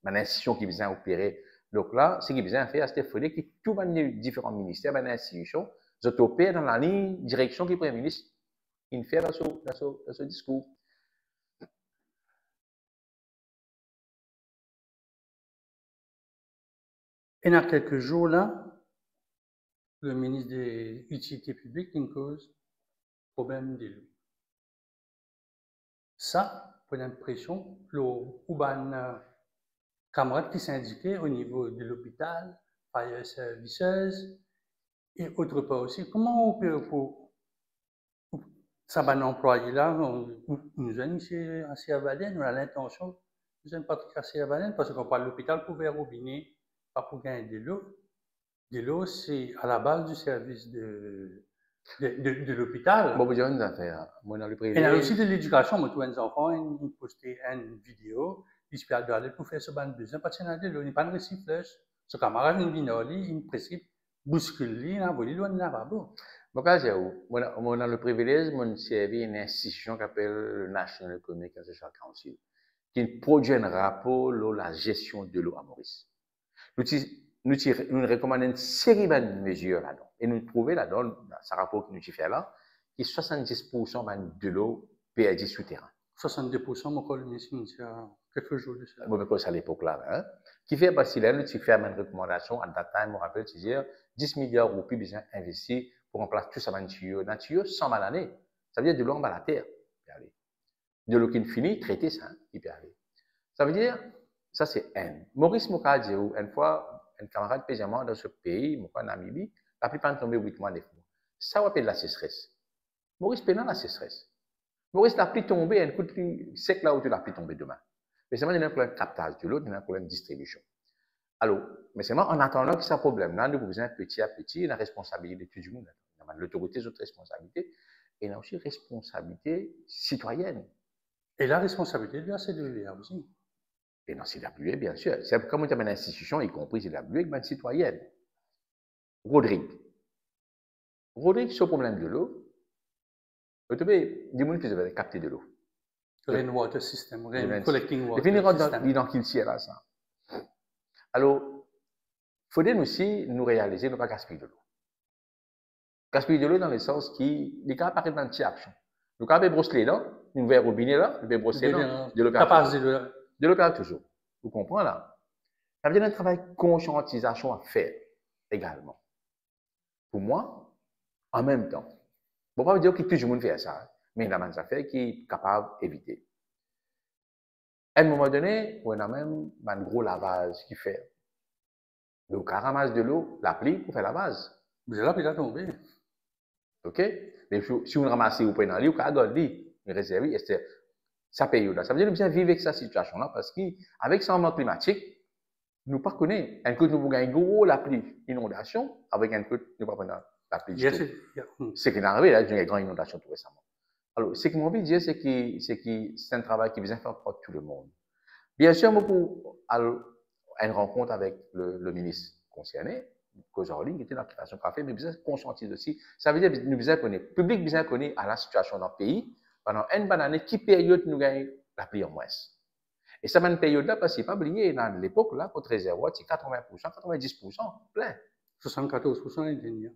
de l'institution qui vient opérer. Donc là, ce qu'il vient faire, c'est qu'il que tous les différents ministères, les institutions, opèrent dans la ligne direction que le Premier ministre il fait dans ce discours. Et dans quelques jours, là, le ministre des Utilités publiques une cause problème d'élus. Ça, pour l'impression, le camarade qui s'indiquait au niveau de l'hôpital, fire services, et autre part aussi, comment on peut pour ça va employé là, nous avons ici à Sierra-Valène, on a l'intention, nous avons Patrick à Sierra-Valène, parce qu'on parle de l'hôpital pour vers robinet, pas pour gagner de l'eau. De l'eau, c'est à la base du service de l'hôpital. Bon, j'ai une affaire. Moi, dans le privé. Et il y a aussi de l'éducation. Moi, tous les enfants, ils postaient une vidéo, ils se aller pour faire ce ban de besoin, parce qu'il y a de l'eau, il n'y a pas de recyclage. Ce camarade, il vient il prescript, bouscule, il a volé l'eau, il n'a pas beau. Moi, dans le privilège, moi, servi une institution qui s'appelle le National Economic and Social Council, qui produit un rapport sur la gestion de l'eau à Maurice. Nous recommandons une série de mesures là-dedans. Et nous trouvons là-dedans, dans ce rapport que nous fait là, que 70% de l'eau perdue souterraine. 70%, mon collègue, il y a quelques jours de ça. Moi, je à l'époque là. Hein? Qui fait parce que là, nous fait une recommandation, à that time, je me rappelle, tu dis, 10 milliards de roupies besoin investir pour remplacer tout ça dans le tuyau, 100 mal l'année. Ça veut dire de l'eau à la terre. De l'eau qui finit, traiter ça, il peut aller. Ça veut dire, ça c'est un. Maurice Mokadje, une fois, un camarade paysan dans ce pays, en Namibie, la plupart tombé 8 mois, 9 mois. Ça va payer de la sécheresse. Maurice paye la sécheresse. Maurice l'a pris tomber, un coup de sec là où tu l'as pris tomber demain. Mais seulement, il y a un problème de captage de l'eau, il y a un problème de distribution. Alors, mais seulement en attendant que ce problème-là, nous besoin petit à petit, la responsabilité de tout le monde. L'autorité, c'est notre responsabilité, et il y a aussi responsabilité citoyenne. Et la responsabilité de la CDER aussi. Et non, c'est la CWE, bien sûr. C'est comme on a une institution, y compris c'est la CWE, une citoyenne. Rodrigue, ce problème de l'eau, vous savez, des gens qui avaient capté de l'eau. Rainwater system, collecting water. Il finira dans qu'il ciel là, ça. Alors, il faudrait aussi nous réaliser, ne pas gaspiller de l'eau. Gaspiller de l'eau dans le sens qui, les cas apparaissent dans une petite action. Donc, quand on brosse les dents, une verre robinet là, on peut brosser les dents, de l'eau perd toujours. De l'eau perd toujours. Vous comprenez là? Ça veut dire un travail de conscientisation à faire également. Pour moi, en même temps. Bon, pas dire que tout le monde fait ça, mais il y a des affaires qui est capable d'éviter. À un moment donné, on a même un gros lavage qui fait. Donc, on ramasse de l'eau, la pluie pour faire la base. Vous avez là tombé. OK? Mais si on ramasse ou pas dans l'eau, on peut garder, on réserve, ça paye là. Ça veut dire que nous devons vivre avec cette situation-là parce qu'avec le changement climatique, nous ne connaissons pas. Un coup, nous avons une grosse pluie, inondation, avec un coup, nous ne pouvons pas la pluie. C'est qui est arrivé, là, il y a une grande inondation tout récemment. Alors, ce que j'ai envie de dire, c'est que c'est un travail qui vient faire pour tout le monde. Bien sûr, moi, pour une rencontre avec le ministre concerné, qu'aujourd'hui, il était dans la création café, mais besoin de conscientiser aussi. Ça veut dire que nous besoin connaître, le public besoin connaître à la situation dans le pays, pendant une bonne année, qui période nous gagnons la pluie en moins. Et ça, une période-là, parce qu'il n'est pas oublié, dans l'époque, là, pour réservoir, c'est 80%, 90% plein. 74% est dernier.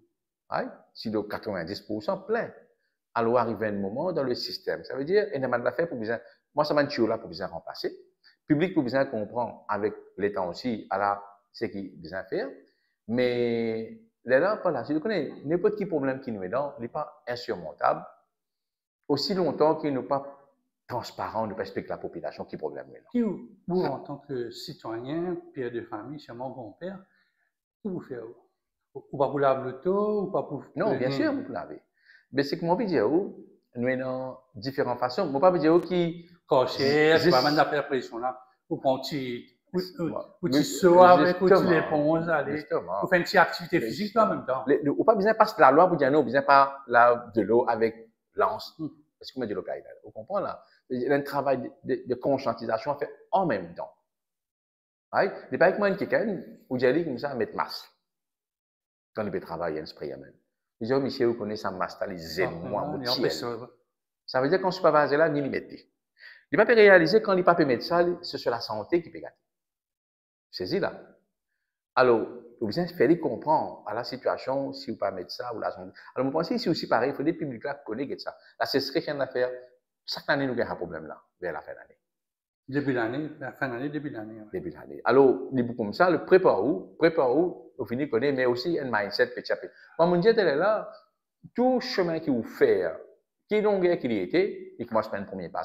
Oui, si donc 90% plein. Alors, arrive un moment dans le système. Ça veut dire, il y a des affaires pour besoin, moi, ça m'a dit là pour besoin remplacer. Le public pour besoin comprendre avec l'État aussi, à la, ce qu'il besoin faire. Mais, là, pas là. Si vous connaissez, n'importe quel problème qui nous est dans, il n'est pas insurmontable. Aussi longtemps qu'il n'est pas transparent, ne pas expliquer la population qui problème est là. Qui vous, en tant que citoyen, père de famille, chez mon grand-père, que vous faites? Ou pas pour laver l'auto, ou pas pour... Non, bien sûr, vous pouvez laver. Mais c'est que moi, je veux dire, nous avons différentes façons. Moi, je veux dire, qui... Cocher, c'est pas mal d'après la pression là. Vous prenez un petit saut avec une petite éponge, allez. Vous faites une petite activité physique en même temps. Ou pas besoin de passer la loi pour dire non, besoin pas de l'eau avec lance. Parce que vous mettez de l'eau là. Vous comprenez là? Il y a un travail de conscientisation à faire en même temps. Right? Il n'est pas avec moi quelqu'un, où j'ai comme ça, mettre masque. Quand il peut travailler, il spray même. Je dis, oh, monsieur, vous connaissez ça, masque, les moi, mon ça veut dire qu'on ne supervise là, ni il mettre. Il ne peut pas réaliser quand il ne peut pas mettre ça, c'est sur la santé qui peut gâter. C'est là. Alors, vous besoin faire comprendre à la situation si vous ne pas mettre ça ou la santé. Alors, vous pensez, c'est aussi pareil, il faut des publics là connaissent ça. Là, c'est ce qu'il y a à faire. Chaque année, nous avons un problème là, vers la fin d'année. Début d'année, la fin d'année, début d'année. Ouais. Début d'année. Alors, comme ça, le prépare où, au fini, connaît, mais aussi un mindset petit à petit. Moi, mon Dieu, elle est là, tout chemin qui vous fait, qui est longueur qu'il y était, il commence par un premier pas.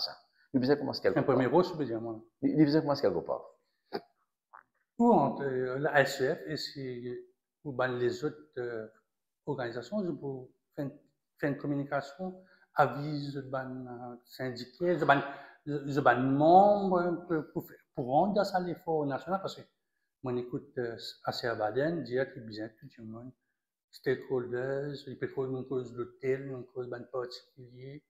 Il besoin commencer quelque part. Un premier rôle, je veux dire, moi. Il besoin commencer quelque part. Ou entre la SEF ou les autres organisations, je peux faire une communication, avise les syndiqués, les membres pour rendre ça l'effort national parce que moi j'écoute assez à Baden dire qu'il y a tout le monde, stakeholders, il peut trouver une cause de l'hôtel, une cause de particulier,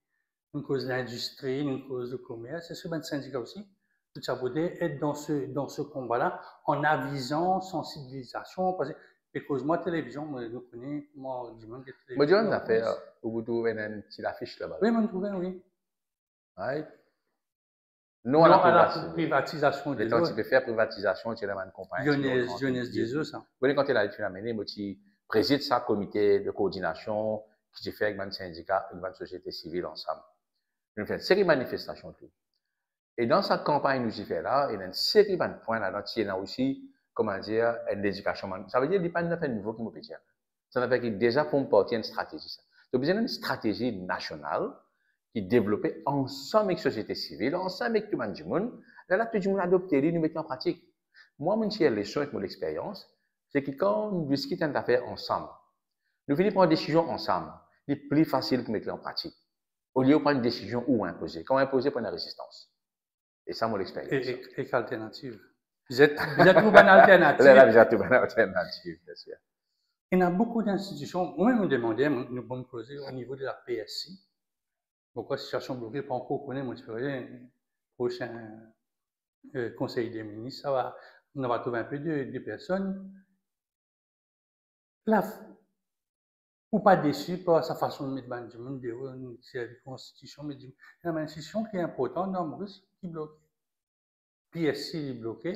une cause de l'industrie, une cause de commerce, et ce ben syndicat aussi. Tout ça voudrait être dans ce combat-là en avisant, sensibilisation, parce que moi, télévision, moi, je connais, moi, du monde qui est télévision. Moi, j'ai une affaire où vous trouvez une petite affiche là-bas. Oui, moi, je trouvais, oui. Right? Non à la privatisation des eaux. Tu peux faire privatisation, tu as une compagnie. Jeunesse des eaux, ça. Vous voyez, quand tu l'as amené, tu présides ça, comité de coordination, qui fait avec un syndicat, une société civile ensemble. Nous faisons une série de manifestations. Tout. Et dans cette campagne, nous y fait là, il y a une série de points là-dedans, il y a aussi, comment dire, une éducation. Ça veut dire qu'il n'y a pas de nouveau qui me peut dire. Ça veut dire qu'il déjà pour partir une stratégie. Ça. Donc, il y a une stratégie nationale qui est développée ensemble avec la société civile, ensemble avec tout le monde. Là, tout le monde adopte, nous mettons en pratique. Moi, mon tiers leçon avec mon expérience, c'est que quand nous discutons d'affaires ensemble, nous finissons par prendre une décision ensemble. C'est plus facile de mettre en pratique. Au lieu de prendre une décision ou imposer. Quand imposer, prendre la résistance. Et ça, mon expérience. Et qu'alternative? Vous êtes trouvé une alternative. Là, vous êtes trouvé une alternative, bien sûr. Il y a beaucoup d'institutions. Moi-même, me demandais, nous pouvons me poser au niveau de la PSI. Pourquoi situation bloquée, pas encore connaître, moi, je prochain Conseil des ministres, ça va, on va trouver un peu de personnes. Là, ou pas déçu par sa façon de mettre dans le monde, c'est la constitution, mais il y a une institution qui est importante dans Maurice qui bloque. PSC est bloqué.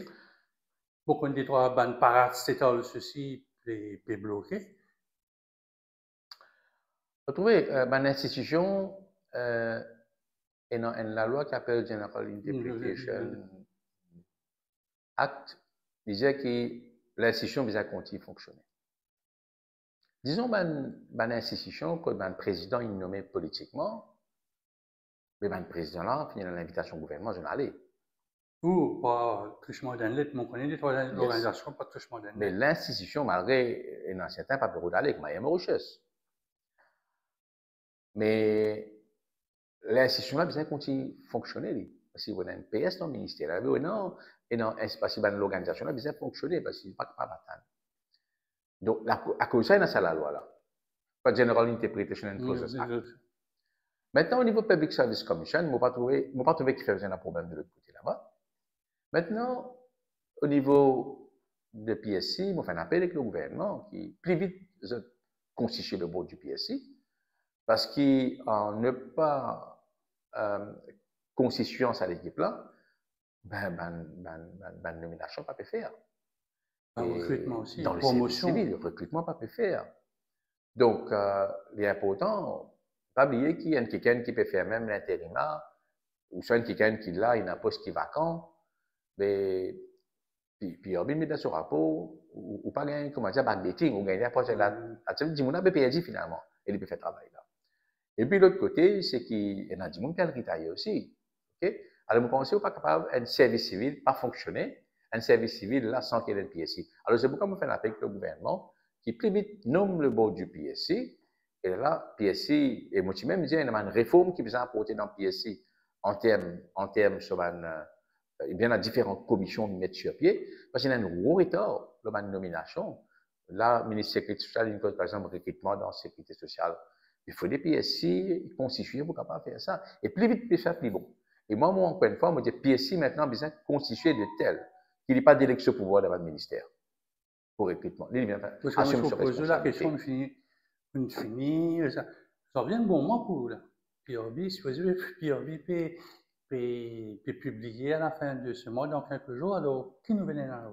beaucoup de trois ban paracetamol ceci les bloquer. Retrouver une institution et dans la loi qui appelle General Interpretation Act disait que l'institution visait à continuer à fonctionner. Disons une institution que le président est nommé politiquement, mais le président là, finit l'invitation au gouvernement, je n'ai allé. Ou pas touchement d'un lettre, mon connaît l'organisation, pas touchement d'un lettre. Mais l'institution, malgré un ancien temps, pas pu d'aller avec Mayhem Mauritius. Mais l'institution là, besoin de continuer à fonctionner. Parce qu'il y a un PS dans le ministère, là, non, et non, parce que l'organisation là, besoin de fonctionner, parce qu'il n'y a pas de bataille. Donc, à cause de ça, il y a ça la loi là. Pas General Interpretation and Process Act. Maintenant, au niveau Public Service Commission, je n'ai pas trouvé qu'il faisait un problème de l'autre côté là-bas. Maintenant, au niveau de PSC, on fait un appel avec le gouvernement qui, plus vite, constitue le board du PSC, parce qu'en ne pas constituant à l'équipe là, ben nomination pas peut faire. Un recrutement aussi, dans promotion. Le civil, le recrutement pas peut faire. Donc, il est important, pas oublier qu'il y a quelqu'un qui peut faire même l'intérimat, ou soit quelqu'un qui là, il a un poste qui est vacant, mais puis il met dans ce rapport, ou pas gagner, comment dire, backdating, ou gagner un poste là, du monde a perdu finalement, et il peut faire travail là. Et puis l'autre côté, c'est qu'il y a du monde qui a le retaillé aussi. Okay? Alors, vous pensez pas capable un service civil pas fonctionner, un service civil là sans qu'il y ait un PSC. Alors, c'est pourquoi on fait l'appel avec le gouvernement qui plus vite nomme le board du PSC. Et là, PSC, et moi, je même dire, il y a une réforme qui vient apporter dans le PSC en termes sur bien la différentes commissions de mettre sur pied, parce qu'il y a un gros retard dans la nomination. Là, le ministre de la Sécurité sociale, il cause par exemple recrutement dans la Sécurité sociale. Il faut des PSC constitués pour capable faire ça. Et plus vite, plus ça, plus bon. Et moi, encore une fois, je dis PSC maintenant besoin constitué de tel qu'il n'y ait pas d'élection pouvoir dans le ministère pour recrutement. Il vient assumer sa responsabilité. La question on finit, ça revient de bon moment pour la PRB. Si vous avez PRB peut publier à la fin de ce mois, dans quelques jours, alors qui nous venait là?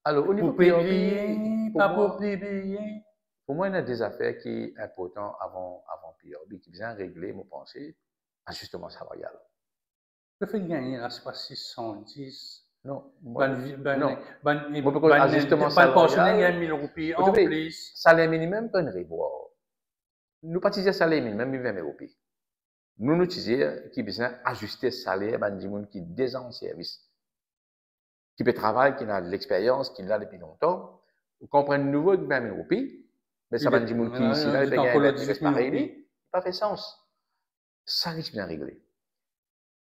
Alors, au niveau PRB, pas pour publier. Pour moi, il y a des affaires qui sont importantes avant PRB, qui viennent régler, mon pensée, ajustement salarial. Le fait de gagner, là, c'est pas 610. Non. Ajustement salarial. Il y a 1000 roupies en plus. Salaire minimum, pas une revoir. Nous pas utiliser salaire minimum, 20 000 roupies. Nous utilisons qui besoin ajuster salaire, ben, du monde qui est déjà en service, qui peut travailler, qui a de l'expérience, qui l'a depuis longtemps. Vous comprenez nouveau de 20 000 roupies. Mais ça va dire que qui ici, là, il pas fait sens. Ça risque bien réglé.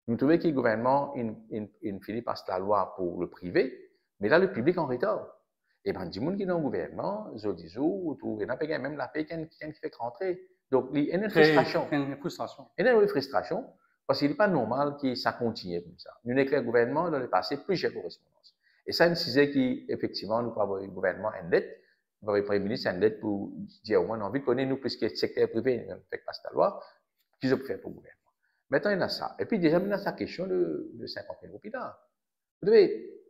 Nous trouvons que le gouvernement, il finit par la loi pour le privé, mais là, le public en retard. Et bien, du monde qui est dans le gouvernement, je dis, il n'a pas même la paix qui fait rentrer. Donc, il y a une frustration. Il y a une frustration, parce qu'il n'est pas normal que ça continue comme ça. Nous, avec le gouvernement, dans le passé, plusieurs correspondances. Et ça, nous disait qu'effectivement, nous avons un gouvernement en dette. Le Premier ministre a une lettre pour dire au moins, on a envie de connaître nous, puisque le secteur privé ne fait pas cette loi, qu'ils ont fait pour le gouvernement. Maintenant, il y a ça. Et puis, déjà, il y a sa question de 50 000 roupies là. Vous devez,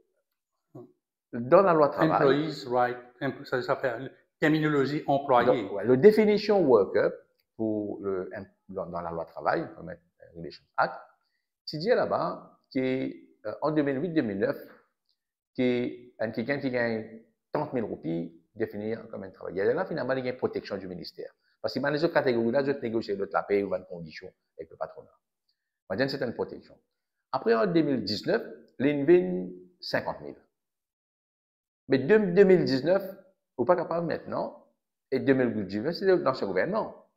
dans la loi travail. Employees, right. Ça s'appelle terminologie employée. La définition worker, dans la loi travail, Employment Relations Act, tu dis là-bas qu'en 2008-2009, quelqu'un qui gagne 30 000 roupies, définir comme un travailleur. Et là, finalement, il y a une protection du ministère. Parce que dans les autres catégories-là, je négocie l'autre la paye ou une condition avec le patronat. Maintenant, c'est une protection. Après, en 2019, l'INVIN, 50 000. Mais 2019, ou pas capable maintenant, et 2019, c'est dans ce gouvernement.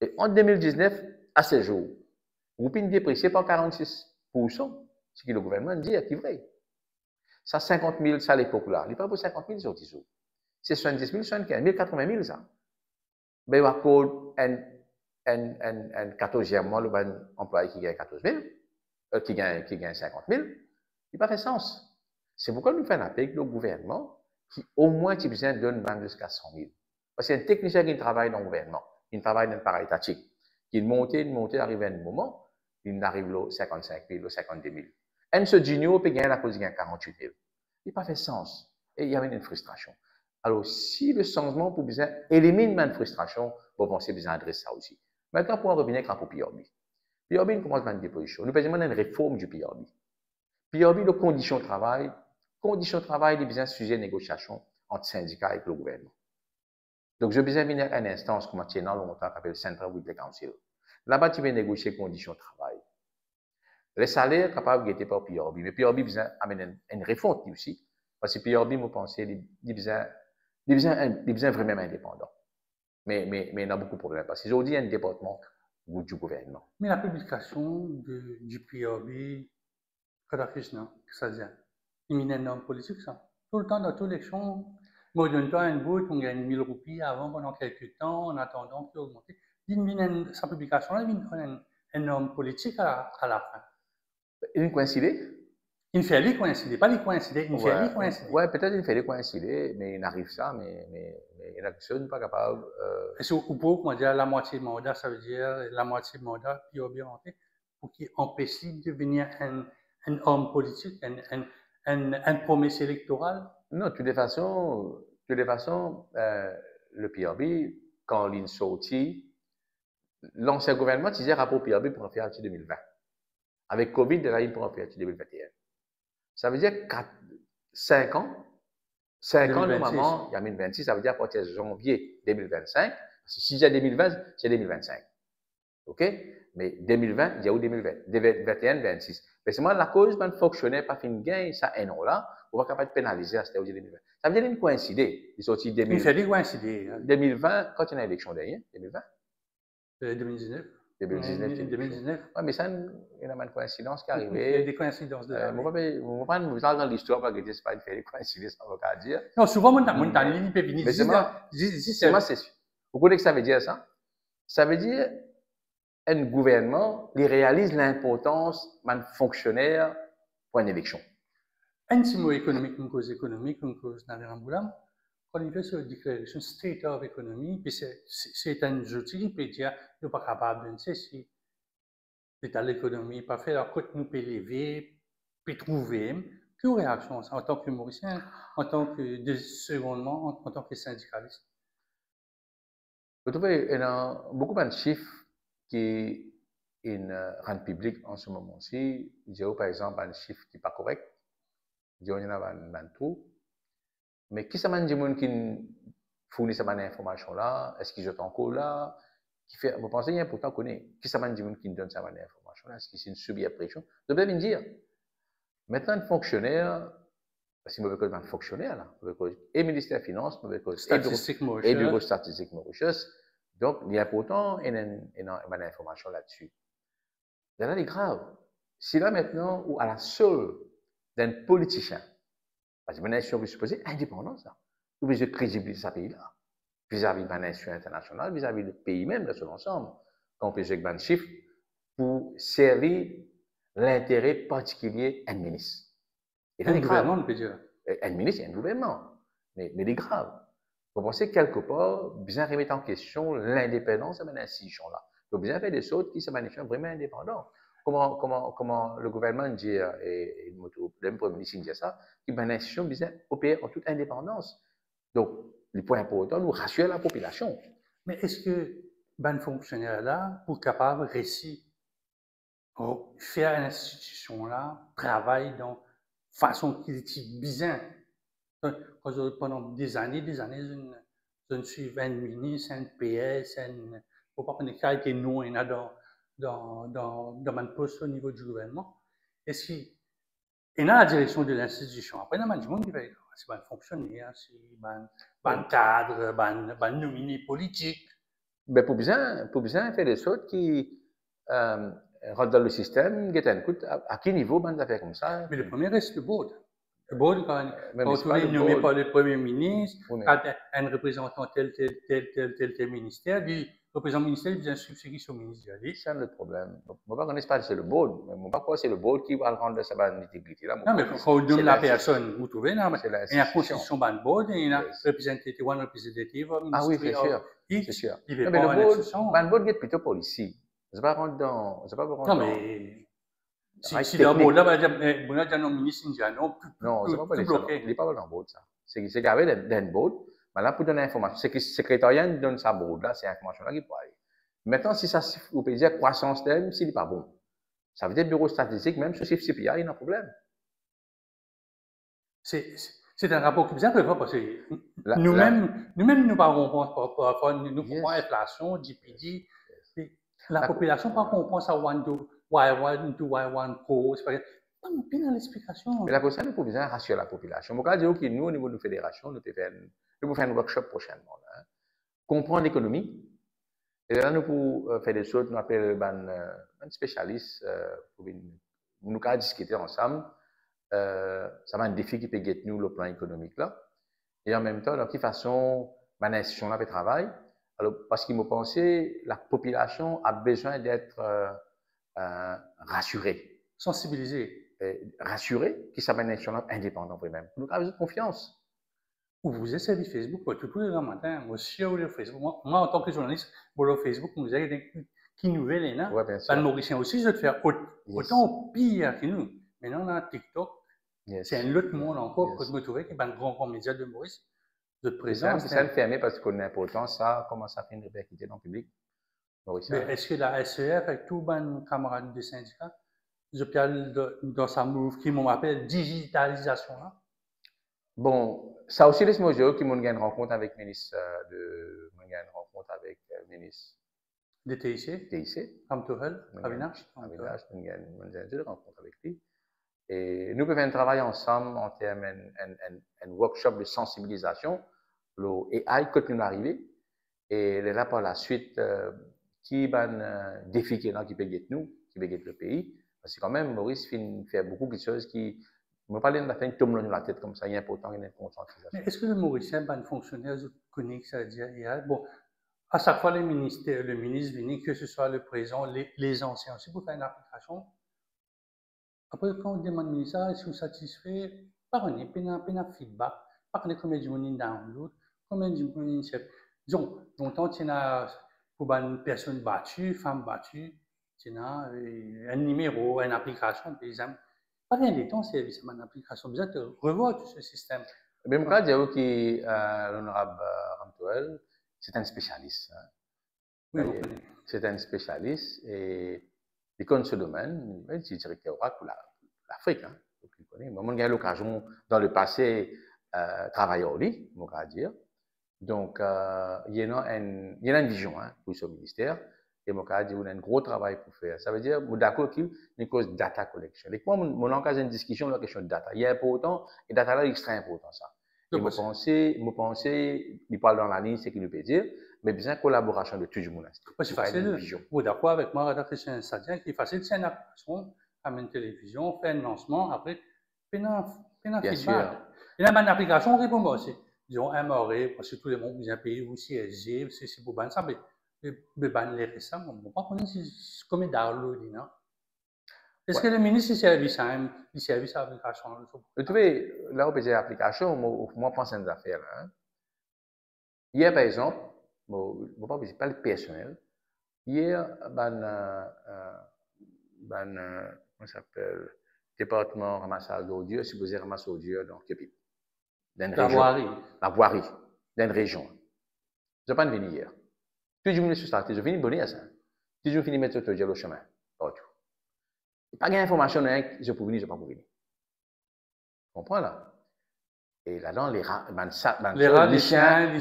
Et en 2019, à ce jour, Roupin déprécié par 46%, ce que le gouvernement dit est vrai. Ça, 50 000, ça à l'époque là. Il n'est pas pour 50 000 sur 10 jours. C'est 70 000, 75 000, 80 000, ça. Mais il y a un 14e mois, le bon employé qui gagne 14 000, qui gagne 50 000, il n'a pas fait sens. C'est pourquoi nous faisons un appel avec le gouvernement qui, au moins, qui besoin donne jusqu'à 100 000. Parce qu'il y a un technicien qui travaille dans le gouvernement, qui travaille dans le paraétatique, qui monte, arrive à un moment, il arrive à 55 000 ou 52 000. Un seul junior peut gagner la cause de 48 000. Il n'a pas fait sens. Et il y avait une frustration. Alors, si le changement pour bien éliminer une frustration, vous pensez bien adresser ça aussi. Maintenant, pour en revenir à PRB. PRB commence à une déposition. Nous faisons une réforme du PRB. PRB, les conditions de travail, il y a un sujet de négociation entre syndicats et le gouvernement. Donc, je besoin venir à une instance comme on a longtemps, qui s'appelle Central Weekly Council. Là-bas, tu vas négocier les conditions de travail. Les salaires capables d'être par PRB. Mais PRB besoin amener une réforme aussi. Parce que PRB, vous pensez, il besoin vraiment indépendant. Mais il y a beaucoup de problèmes. Parce qu'aujourd'hui, il y a un département du gouvernement. Mais la publication du PRB, Krishna, ça dit, il y a un homme politique, ça. Tout le temps, dans toute l'élection, moi, d'un temps, un bout, on gagne 1000 roupies avant, pendant quelques temps, en attendant qu'il augmente. Sa publication, là, il y a un homme politique à la fin. Il coïncide? Il fait les coïncider, pas les coïncider, il fait les coïncider. Ouais, peut-être il fait les coïncider, mais il arrive ça, mais il n'est pas capable. Est-ce que vous pouvez, comment dire, la moitié de mandat, ça veut dire la moitié de mandat, puis il bien rentré, pour qu'il empêche de devenir un homme politique, une promesse électorale? Non, de toutes les façons, le PRB, quand il sortit, l'ancien gouvernement disait rapport PRB pour en faire en 2020. Avec Covid, là, il pour en faire en 2021. Ça veut dire 5 ans. 5 ans, normalement, il y a 2026, ça veut dire à partir de janvier 2025. Si c'est 2020, c'est 2025. OK? Mais 2020, il y a où 2020? 2021, 26. Mais c'est moi, la cause, ben, fonctionnaire, pas fin de gain, ça, un an là, on va capable de pénaliser à ce 2020. Ça veut dire qu'il coïncider. Il sorti 2020. Il fait des coïncider. 2020, quand il y a une élection derrière, 2020? 2019. 2019. Oui, mais ça, il y a une coïncidence qui est arrivée. Il y a des coïncidences de la vie. Moi, pas dans l'histoire, parce que c'est pas une coïncidence, on va dire. Non, souvent, mon ligne peut venir. Mais c'est moi, c'est sûr. Vous connaissez que ça veut dire ça? Ça veut dire un gouvernement, il réalise l'importance d'un fonctionnaire pour une élection. Un petit mot économique, une cause d'Avirambulam, quand il fait cette déclaration State of Economy, puis c'est un outil qui peut dire, il n'est pas capable de dire si l'état de l'économie pas fait, alors quand nous peut lever, peut trouver, quelle réaction en tant que Mauricien, en tant que secondement, en tant que syndicaliste? Vous trouvez, il y a beaucoup de chiffres qui rendent public en ce moment-ci. Je dirais par exemple un chiffre qui n'est pas correct. Je dirais qu'il y en a un trou. Mais qui sont les gens qui fournissent cette information-là? Est-ce qu'ils sont encore là? Vous pensez qu'il y a pourtant connaître qui sont les gens qui donnent cette information-là? Est-ce qu'ils sont subis à pression? Je vais me dire. Maintenant, un fonctionnaire, parce qu'il me veut un fonctionnaire, là, et ministère des Finances, et Bureau statistique Mauritius. Donc, il est important et une information là-dessus. Là, c'est grave. Si là maintenant, ou à la seule d'un politicien, parce que une nation qui est supposée indépendance, ou bien crédibiliser ce pays-là, vis-à-vis de la nation internationale, vis-à-vis du pays même, de son ensemble, qu'on peut jouer un chiffre pour servir l'intérêt particulier d'un ministre. Et un gouvernement, on peut dire. Un ministre, c'est un gouvernement, mais il est grave. Vous pensez quelque part, bien remettre en question l'indépendance de cette institution-là. Il faut bien faire des choses qui sont vraiment indépendantes. Comment le gouvernement dit, et le Premier ministre dit ça, qu'il y a une institution qui opère en toute indépendance. Donc, le point important, nous rassurer la population. Mais est-ce que ben fonctionnaire-là, pour capable de réussir, faire une institution-là, travaille dans façon qui est bizarre? Pendant des années, je suis un ministre, un PS, faut pas qu'on ait quelqu'un nous dans mon poste au niveau du gouvernement. Est-ce qu'il y a la direction de l'institution? Après, il y a du monde qui va dire, c'est un fonctionnaire, c'est un cadre, un nominé politique. Mais pour bien faire des choses qui rentrent dans le système, à quel niveau on va faire comme ça? Mais le premier reste le board. Le board, quand on est nommé par le Premier ministre, quand un représentant tel ministère, le représentant ministériel vient suivre ce qui est au ministère. C'est le problème. Je ne connais pas c'est le board, mais je ne sais pas c'est le board qui va rendre sa intégrité là. Non, mais quand on donne la personne, vous trouvez, il y a une constitution de board, il y a un représentatif, ah oui, c'est sûr. C'est sûr. Mais le board est plutôt policier. Je ne vais pas rentrer dans. Non, mais Si dans le mot là, on a déjà nos ministres indiens, non, c'est pas tout ça. bloqué. Il n'est pas dans le board, ça. C'est qu'il y avait dans le board, mais là, pour donner l'information, c'est que le secrétariat donne sa board, là, c'est l'information là qui peut aller. Maintenant, si ça, vous pouvez dire croissance thème, s'il n'est pas bon. Ça veut dire bureau statistique, même sur CPI, il y a un problème. C'est un rapport qui est bien prévu parce que nous-mêmes, nous parlons, nous comprenons l'inflation, GPD, la population ne comprend pas ça, Y1 to Y1 Pro, c'est pas bien dans l'explication. Mais la question, il faut bien rassurer la population. Je dire que nous, au niveau de la fédération, nous pouvons faire un workshop prochainement. Là, hein. Comprendre l'économie. Et là, nous pouvons faire des choses, nous appelons un spécialiste pour nous discuter ensemble. Ça va un défi qui peut guetter nous le plan économique là. Et en même temps, de quelle façon ma nation là peut travailler. Alors, parce qu'il me pensait, la population a besoin d'être rassurée. Sensibilisée. Rassurée, qui s'appelle nation indépendante vous-même. Nous avons confiance. Vous êtes servi Facebook, tous les matins, moi aussi, sur Facebook. Moi, en tant que journaliste, sur Facebook, vous avez qui nouvelles et là. Ouais, bien sûr. Les Mauriciens aussi, je vais faire autant pire que nous. Maintenant, on a TikTok. C'est un autre monde encore que je me trouvais, qui est un grand média de Maurice. De présence. C'est fermé parce qu'on a l'importance, ça commence à faire une répercuter dans le public. Est-ce que la SEF, avec tous les camarades des syndicats, je parle dans sa move qui m'appelle digitalisation là? Bon, ça aussi, laisse-moi dire qu'ils m'ont gagné une rencontre avec le ministre de TIC. Ramtovel, Avinash. Avinash, nous avons une rencontre avec lui. Et nous pouvons travailler ensemble en termes d'un workshop de sensibilisation, le AI quand nous arrivons, et là par la suite, qui va défi qui peut guetter nous, qui peut guetter le pays, parce que quand même, Maurice fait beaucoup de choses qui, me parler de la fin, tombe dans la tête comme ça, il est important, il y a une conscientisation. Mais est-ce que le Mauricien, un fonctionnaire, je connais que ça veut dire, bon, à chaque fois, le ministre vient, que ce soit le président, les anciens aussi, pour faire une application. Après, quand on demande au ministère, est-ce que vous satisfait, parlez, un feedback, parlez combien de monde download, combien de monde chef. Disons, longtemps, il y a pour une personne battue, femme battue, il y a un numéro, une application, par exemple. Pas rien de temps, c'est une application. Vous êtes revoir tout ce système. Mais je crois que l'honorable Ramtoel, c'est un spécialiste. Hein. Oui, c'est un spécialiste et il connaît ce domaine. Il est directeur pour l'Afrique. Hein. Moi, j'ai eu l'occasion dans le passé de travailler au lit, on va dire. Donc, il y a une vision hein, pour ce ministère. Et mon cas, on a un gros travail pour faire. Ça veut dire, d'accord, qu'il y a une cause de data collection. Et moi, mon langage, une discussion sur la question de data. Il est important, et data là, est extrêmement important, ça. Et moi, pensez, il parle dans la ligne, c'est qu'il nous peut dire, mais besoin de collaboration de tout le monde. C'est facile. Vous êtes d'accord avec moi, Christian Sadia, qui est facile, c'est une application, amener une télévision, faire un lancement, après, puis un feedback. Et là, une application, on répond moi aussi. Disons, MRE, parce que tout le monde, vous avez payé aussi SG, c'est pour ban ça, mais les récents, on ne peut pas connaître comme download, non? Est-ce que le ministre du service à l'application? Vous savez, là où vous avez l'application, moi, je pense à une affaire. Hein. Hier, par exemple, je ne vais pas le personnel. Hier, comment ça s'appelle? Département ramassage d'ordures, supposé ramasser ordures dans Képit. La voirie. La voirie, dans une région. Je n'ai pas venu hier. Tout le monde sur ça, je finis bonner à ça. Tout le monde finit mettre sur le chemin. Partout. Pas d'information, je peux venir, je ne peux pas venir. Tu comprends là? Et là-dedans, les rats, les chiens,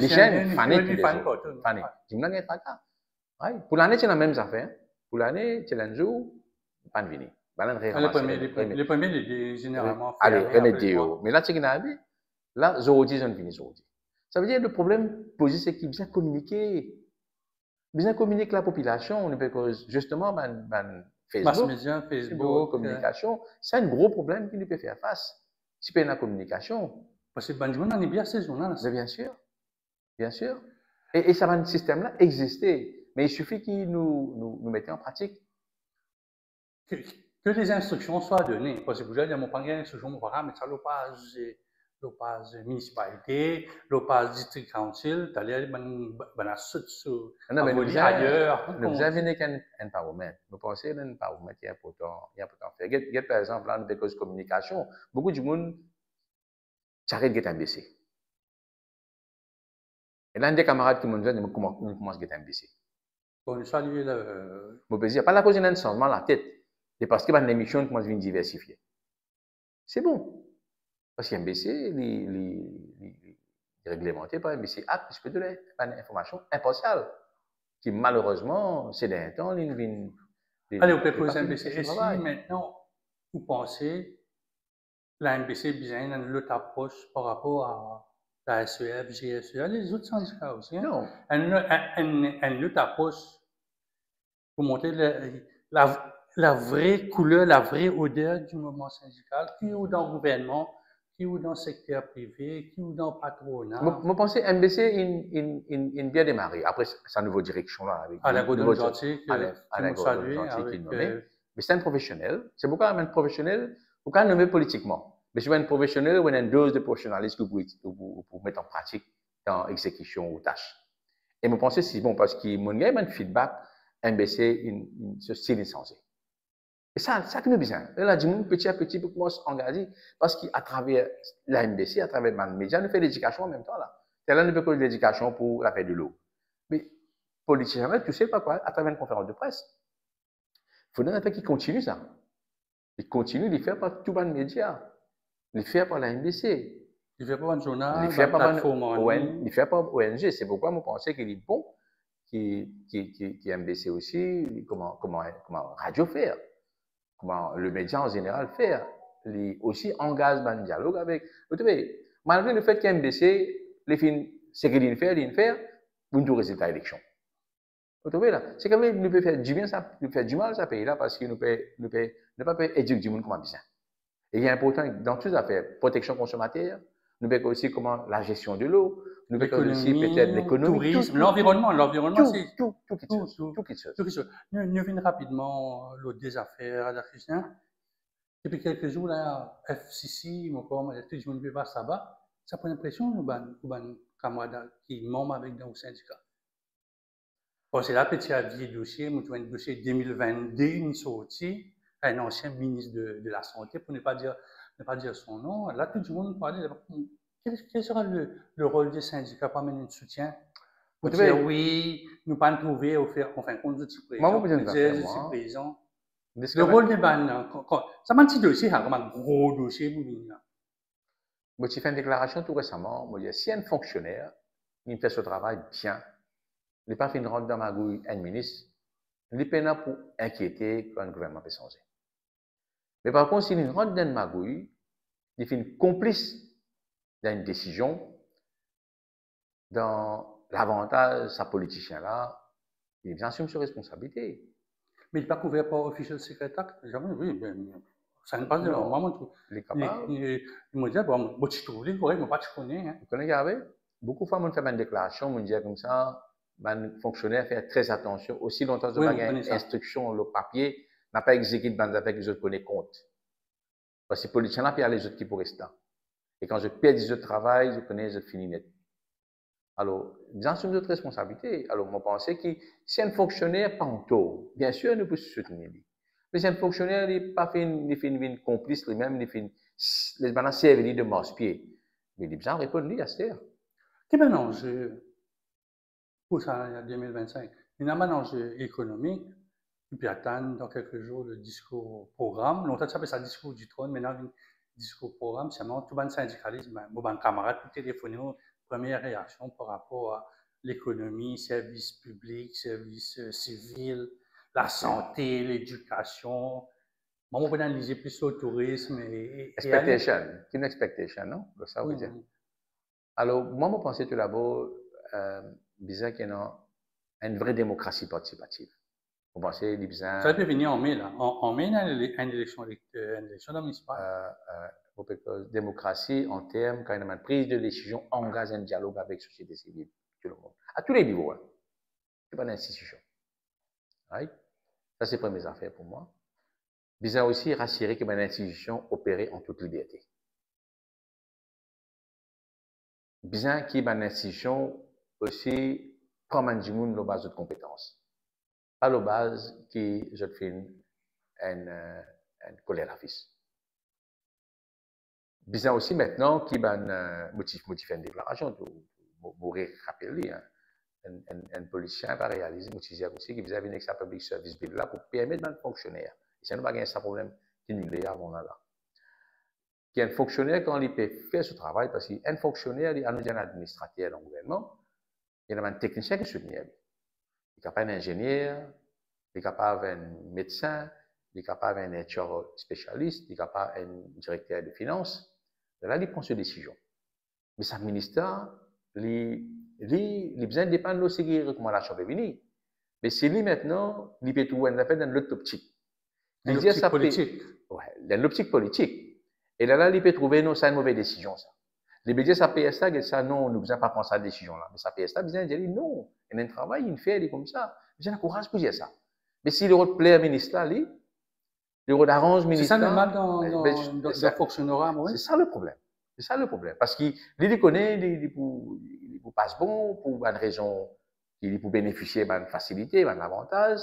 fanés. Tu me l'as dit, pour l'année, c'est la même affaire. Pour l'année, c'est un jour, pas de venir. Les premiers, généralement. Allez, remédier. Mais là, c'est qu'il arrivé. Là, aujourd'hui, je ne finis aujourd'hui. Ça veut dire le problème posé, c'est qu'il vient communiquer. Bien communiquer la population, on peut justement, Facebook, communication, c'est un gros problème qu'il peut faire face. Si il y a une communication. Parce que on est bien saisonnier. Bien sûr. Bien sûr. Et ça va un système-là exister. Mais il suffit qu'il nous mette en pratique. Que les instructions soient données. Parce que vous avez dit, mon pangé, instruction, mais ça ne pas l'opage municipalité, l'opage district council, d'aller ben sur Non, mais nous ailleurs. avons un paramètre. Nous pensons un paramètre qui est important, faire. Par exemple, là, nous avons des communication. Beaucoup de monde s'arrête de baissé. Et là, des camarades qui m'ont dit, nous commençons à baissé. Bon, salut le. Mon plaisir. Pas la cause d'un changement la tête. C'est parce que une émission commence à diversifier. C'est bon. Parce qu'il y a un BC, les réglementé par un BC Act, puisque de une information impartiale, qui malheureusement, c'est d'un temps, il vient. Allez, on peut poser un BC. Et si maintenant, vous pensez, la MBC a besoin d'une autre approche par rapport à la SEF, GSEA, les autres syndicats aussi. Hein? Non. Une autre approche pour montrer la vraie couleur, la vraie odeur du mouvement syndical, qui est dans le gouvernement, qui est dans le secteur privé, qui est dans le patronat. Je pense que MBC est bien démarré. Après, sa nouvelle direction là. À la Godon Gentil, qui est nommé. Mais c'est un professionnel. C'est pourquoi un professionnel, pourquoi nommer politiquement. Mais c'est un professionnel où il y a une dose de professionnalisme que vous mettre en pratique dans l'exécution ou tâches. Et je pense que c'est bon parce qu'il y a un feedback, MBC, ce style insensé. Et ça qui nous besoin. Là, du monde, petit à petit, pour commencer à engager, parce qu'à travers la MBC, à travers les médias, nous faisons l'éducation en même temps. C'est là nous faisons l'éducation pour la paix de l'eau. Mais politiquement, tu sais pas quoi, à travers une conférence de presse. Il faudrait qu'il continue ça. Il continue de faire par tous les médias, de faire par la MBC. Il fait pas un journal, il fait pas ONG. C'est pourquoi je pensais qu'il est bon, qui MBC aussi, comment radio faire. Comment le média en général faire, aussi engage un dialogue avec. Vous savez, malgré le fait qu'MBC, les films, c'est qu'il fait, vous ne résultat d'élection. Vous trouvez là? C'est quand même, nous peut faire du bien, ça nous fait du mal, ça pays là, parce que nous ne pas éduquer du monde comme bien. Et il est important, dans toutes les affaires, protection consommateur, nous pouvons aussi comment la gestion de l'eau, nous pouvons aussi peut-être l'économie, tourisme, l'environnement, c'est tout qui se passe. Nous venons rapidement l'autre des affaires à la Christian. Depuis quelques jours, là, FCC, mon corps, tout le monde veut pas ça-bas. Ça prend l'impression, nous, camarades qui membre avec dans le syndicat. Bon, c'est là, petit avis dossier, nous avons un dossier 2022, une sortie, un ancien ministre de la Santé, pour ne pas dire son nom. Là, tout le monde parlait de quel sera le rôle des syndicats pour amener un soutien? Pour dire oui, nous pas trouver au fin compte de présent. Le rôle des bannes, ça m'a dit dossier, comme un gros dossier pour venir. Moi, j'ai fait une déclaration tout récemment. Moi, si un fonctionnaire, il fait ce travail bien, il n'est pas fait une rente dans ma gouille, un ministre, il n'est pas là pour inquiéter quand le gouvernement peut changer. Mais par contre, s'il rentre dans ma gouille, il fait une complice dans une décision, dans l'avantage, sa politicien-là, il assume ses responsabilités. Mais il n'est pas couvert par official secrétaire, jamais, oui, ça ne passe pas vraiment. Il est capable. Il me dit, bon, tu trouves les corrects, mais pas tu connais. Vous connaissez, beaucoup de fois, on fait une déclaration, on dit comme ça, un fonctionnaire fait très attention, aussi longtemps que il y a une instruction, le papier, n'a pas exécuté avec les autres connaît compte. Parce que les politiciens, il y a les autres qui pourraient rester. Et quand je perds des autres travail, je connais les autres finis net. Alors, dans une autre responsabilité, alors, moi, je pense que si un fonctionnaire pas en taux, bien sûr, nous pouvons soutenir lui. Mais si un fonctionnaire n'est pas fait une complice lui-même, il fait une servir de morse-pied, mais il a besoin de répondre lui à ce terre. Quel est l'enjeu pour ça en 2025? Il y a un enjeu économique, et puis attendre dans quelques jours le discours programme. Longtemps, ça s'appelle ça discours du trône, maintenant, le discours programme, c'est vraiment tout le syndicalisme. Mon camarade, tout téléphoné, première réaction par rapport à l'économie, services publics, services civils, la santé, l'éducation. Moi, on peut analyser plus le tourisme et expectation. C'est une expectation, non? Ça veut dire. Alors, moi, je pense tout d'abord, bizarre qu'il y a une vraie démocratie participative. Vous pensez, bizarre. Ça peut venir en mai, là. En mai, il y a une élection municipale. Démocratie en termes, quand il y a une prise de décision, engage un dialogue avec la société civile, tout le monde. À tous les niveaux. Hein. Ce n'est pas une institution. Right? Ça, c'est les premières affaires pour moi. Bizarre aussi, rassurer que une institution opérait en toute liberté. besoin qu'il y ait une institution aussi comme un monde la base de compétences. Pas la base qui je fais un colère à fils. Besoin aussi maintenant qu'il y ait un motif une déclaration pour rappeler un policier va réaliser un aussi qui vous avez un public service bill là pour permettre aux fonctionnaires. Et ça ne va pas gagner un problème qui nous l'est avant là. Qui est un fonctionnaire quand il peut faire ce travail parce qu'un fonctionnaire, il y a un administrateur dans le gouvernement, il y a un technicien qui soutient. Il est capable d'un ingénieur, il est capable d'un médecin, il est capable d'un HR spécialiste, il est capable d'un directeur de finances. Là, il prend ses décisions. Mais ce ministère, il a besoin de dépendre de ses recommandations de venir. Mais c'est lui maintenant, il peut trouver un affaire dans l'autre optique. Dans l'optique politique. Ouais, dans l'optique politique. Et là, il peut trouver, non, c'est une mauvaise décision, ça. Les médias, ça paye ça, ça, non, nous ne besoin pas prendre cette décision-là. Mais ça paye ça, besoin de dire, non, il y a un travail, il fait, il est comme ça. Besoin de courage pour dire ça. Mais si le rôle plaît à ministre, le rôle arrange ministre. C'est ça le mal dans le fonctionnaire, oui. C'est ça le problème. C'est ça le problème. Parce qu'il connaît, il passe bon, pour une raison, il pour bénéficier d'une facilité, d'un avantage.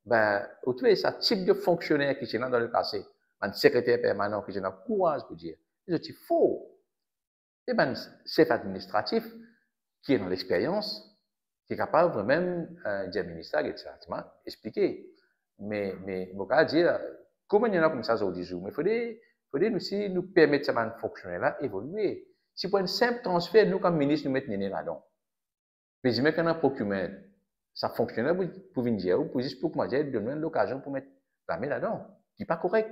Ben, au tout cas, ça type de fonctionnaire qui est là dans le passé, un secrétaire permanent qui est là, courage pour dire, c'est faux. C'est un chef administratif qui est dans l'expérience, qui est capable même d'administrer, etc. expliquer. Mais, je vais dire, comment il y en a comme ça aujourd'hui, mais il faudrait aussi nous permettre ça fonctionnaire-là évoluer. Si pour un simple transfert, nous, comme ministre, nous mettons là-dedans. Mais je mets qu'un procurement, ça fonctionnaire pour venir dire, pour juste pour que moi, donner l'occasion pour mettre la main là-dedans, qui n'est pas correct.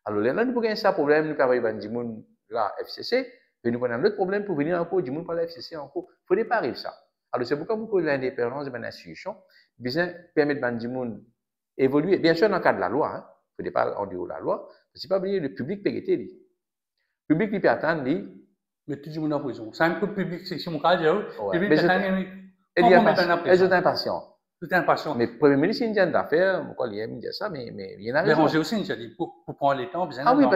Alors là, nous avons un problème, nous avons dit, la FCC, mais nous avons un autre problème pour venir encore, du monde par la FCC encore. Il ne faudrait pas arriver ça. Alors c'est pourquoi beaucoup l'indépendance de l'institution, besoin permettre à du monde évoluer, bien sûr dans le cadre de la loi, hein. Il ne faut pas en dehors de la loi, parce qu'il ne faut pas oublier le public peut être le public qui peut attendre, mais tout le monde en prison. C'est un peu public, c'est mon cas, le public peut attendre. Et ils sont impatients. Tout est impatient. Mais le Premier ministre, il y a d'affaires, pourquoi il aime dire ça, mais il y en a raison. Mais Roger aussi, il a dit, pour prendre les temps, ah oui,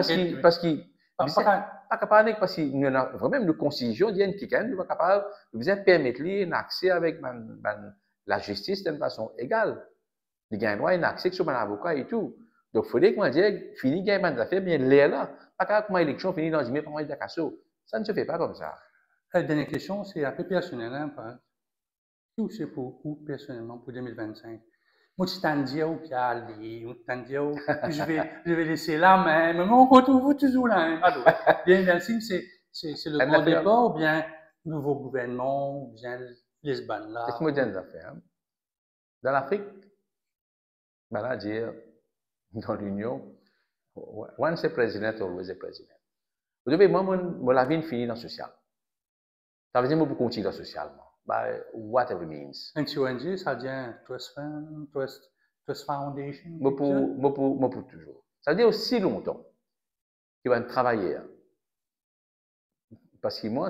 parce qu'il pas capable, parce qu'il y a vraiment une constitution, il y a une quelqu'un qui est capable, de permettre un accès avec la justice d'une façon égale. Il y a un droit, un accès sur un avocat et tout. Donc, il faudrait qu'on dise, fini, il y a des affaires, mais là, pas comme l'élection finit dans 10 000 par de Casso. Ça ne se fait pas comme ça. La dernière question, c'est un peu personnel, hein, tout c'est pour vous, personnellement, pour 2025. Moi, je t'en dis où qu'il y a je vais laisser là, mais on retrouve toujours là. Hein. Alors, bien, c'est le grand départ, ou bien nouveau gouvernement, ou bien Lisbonne là. Laisse-moi dire des affaires. Dans l'Afrique, ben là, dire, dans l'Union, once a president, always a president. Vous savez, moi, la vie finit dans le social. Ça veut dire que je continue dans le social. By whatever means. Un ONG, ça veut dire Trust Fund, Trust Foundation? Moi pour toujours. Ça veut dire aussi longtemps qu'il va travailler. Parce que moi,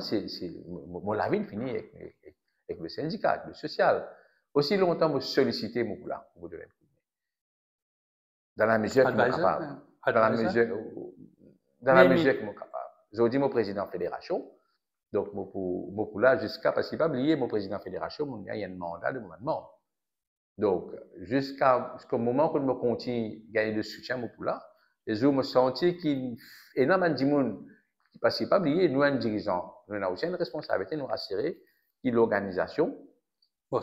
la vie finit avec le syndicat, le social. Aussi longtemps, je solliciter mon là pour vous donner. Dans la mesure que je suis capable. Dans la mesure que je suis capable. J'ai dit mon président de fédération. Donc, pour là, jusqu'à, parce qu'il va oublier, mon président de fédération, il y a un mandat de gouvernement. Donc, jusqu'au moment où je me continue à gagner de soutien pour là, et je me sentis qu'il y a énormément de monde, parce qu'il pas oublier, nous, un dirigeant, nous avons aussi une responsabilité de nous assurer que l'organisation, mais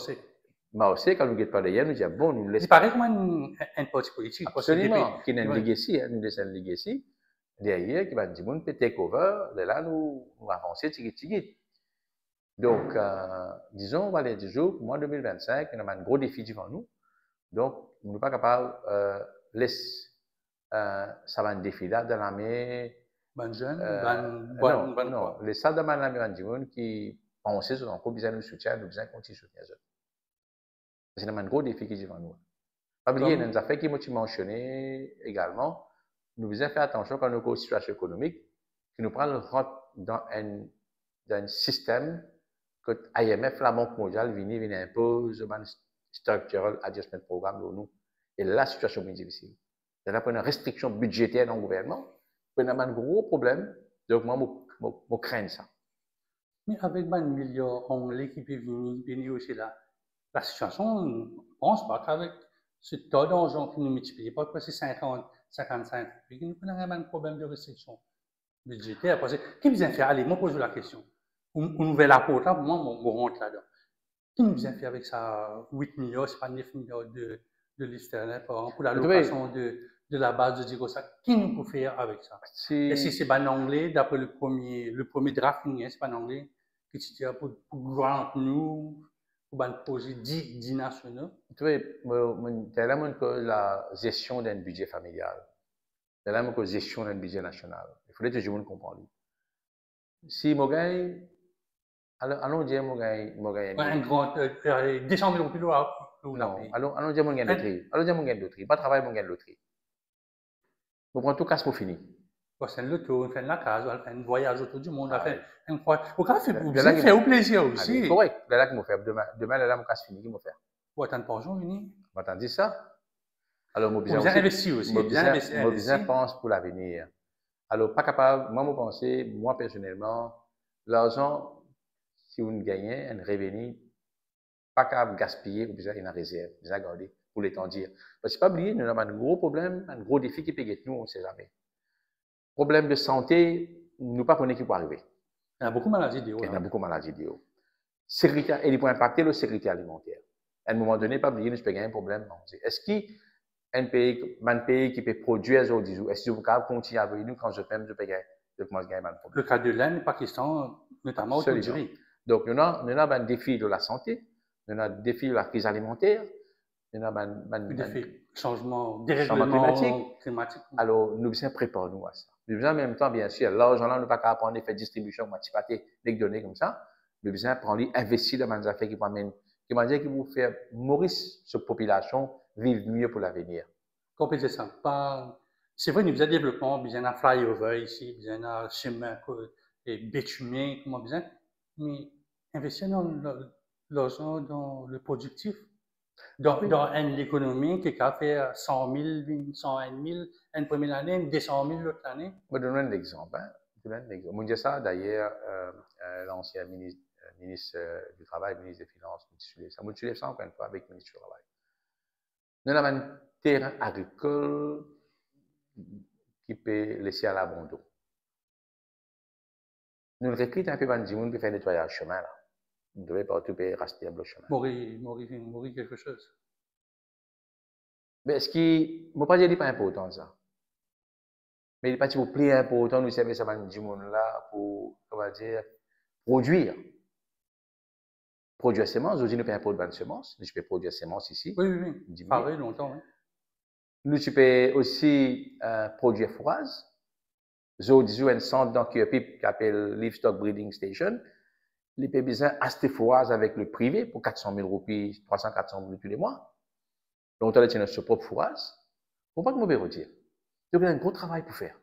aussi, quand nous ne pas de hier, nous disons, bon, nous laissons. C'est pareil comme un parti politique. Absolument, qui est un legacy, nous laissons un legacy. Derrière, qui va dire, on peut take over, de là, nous avancer, tigit. Donc, disons, on va aller du jour, mois 2025, on a un gros défi devant nous. Donc, nous ne sommes pas capables de laisser ça va un défi là dans la mer. Bonne jeune, non, les salles de la qui pensent sur encore besoin de soutien, nous besoin continuer de soutenir. C'est un gros défi qui est devant nous. Pas oublier, il y a des affaires qui m'ont mentionné également. Nous devons faire attention quand nous avons une situation économique, qui nous prend le rôle dans un système que l'IMF, la Banque mondiale, vient imposer un structural adjustment programme pour nous. Et la situation est difficile. Il y a une restriction budgétaire dans le gouvernement, il y a un gros problème. Donc, moi, je crains ça. Mais avec un milliard anglais qui peut venir aussi là, la situation, je ne pense pas qu'avec ce tas d'argent qui nous multiplie pas, c'est 50, 55, puis nous avons un problème de restriction budgétaire. Parce que, qu'est-ce que vous faire? Allez, moi, pose la question. Une nouvelle apporte là, pour moi, on rentre là-dedans. Qu'est-ce que vous fait avec ça 8 milliards, c'est pas 9 milliards de livres sterling par an pour la location de la base de Digo? Qu'est-ce que nous pouvons faire avec ça? Et si c'est pas en anglais, d'après le premier draft, c'est pas en anglais, que tu dis pour grant nous, pour un projet dit national? Tu vois, c'est là que la gestion d'un budget familial, c'est là que la gestion d'un budget national. Il faudrait que tout le monde comprenne. Si je gagne, allons dire que je gagne. Un grand, 200 000 euros non, allons dire que je gagne loterie. Allons dire que je gagne loterie. Pas travail, je gagne loterie. Je prends tout casse pour finir. On fait le tour, on fait la case, on fait un voyage autour du monde, on fait un croix. On fait au plaisir aussi. Correct, c'est là que je vais faire. Demain, là, je casse fini, je vais faire. Ou attendre par jour, Vini. On va dire ça. Alors, je vais investir aussi. Je bien pense pour l'avenir. Alors, pas capable, moi, je pense, moi, personnellement, l'argent, si on gagne un revenu, pas capable de gaspiller, ou bien une réserve, bien garder pour les temps dire. Parce que pas oublier, nous avons un gros problème, un gros défi qui peut être nous, on ne sait jamais. Problème de santé, nous pas connaissons qui peut arriver. Il y a beaucoup de maladies d'eau. Il y a beaucoup de maladies d'eau. Sécurité, et il peut impacter la sécurité alimentaire. À un moment donné, pas oublier, nous peut gagner un problème. Est-ce qu'un pays qui peut produire aux 10 jours, est-ce que vous pouvez continuer à venir quand je peux gagner un problème? Le cas de l'Inde, le Pakistan, notamment au Tadjiri. Donc, nous avons un défi de la santé, nous avons un défi de la crise alimentaire, nous avons un défi changement climatique. Alors, nous devons préparer nous à ça. Nous devons en même temps, bien sûr, l'argent là, nous ne pouvons pas prendre faire distribution, des données comme ça. Nous devons prendre, investir dans des affaires qui vont faire Maurice, cette population, vivre mieux pour l'avenir. Comment dire ça? C'est vrai, nous avons un développement, nous avons un flyover ici, nous avons un chemin bitumé, comment dire, mais investir dans l'argent, dans le productif, dans une économie qui a fait 100 000, 101 000, une première année, 200 000 l'autre année. Je vais donner un exemple. Je dis ça d'ailleurs, l'ancien ministre du Travail, ministre des Finances, ça me soulève ça encore une fois avec le ministre du Travail. Nous avons un terrain agricole qui peut laisser à l'abandon. Nous recrutons un peu de gens qui font nettoyer le chemin là. Vous devez partout rester le chemin. Mourir quelque chose. Mais ce qui, je ne pas dire que pas important ça. Mais il n'est pas plus important de servir ça à monde là pour, comment dire, produire. Produire semences, aujourd'hui nous payons pour de semences. Je peux produire semences ici. Oui. Pareil longtemps. Hein. Nous tu peux aussi produire fourrage. Aujourd'hui, un centre qui s'appelle Livestock Breeding Station. Les paysans achetent fourrage avec le privé pour 400 000 roupies, 300, 400 000 tous les mois. Donc, on a notre propre fourrage. Faut pas que je me dire. Donc, il y a un gros travail pour faire.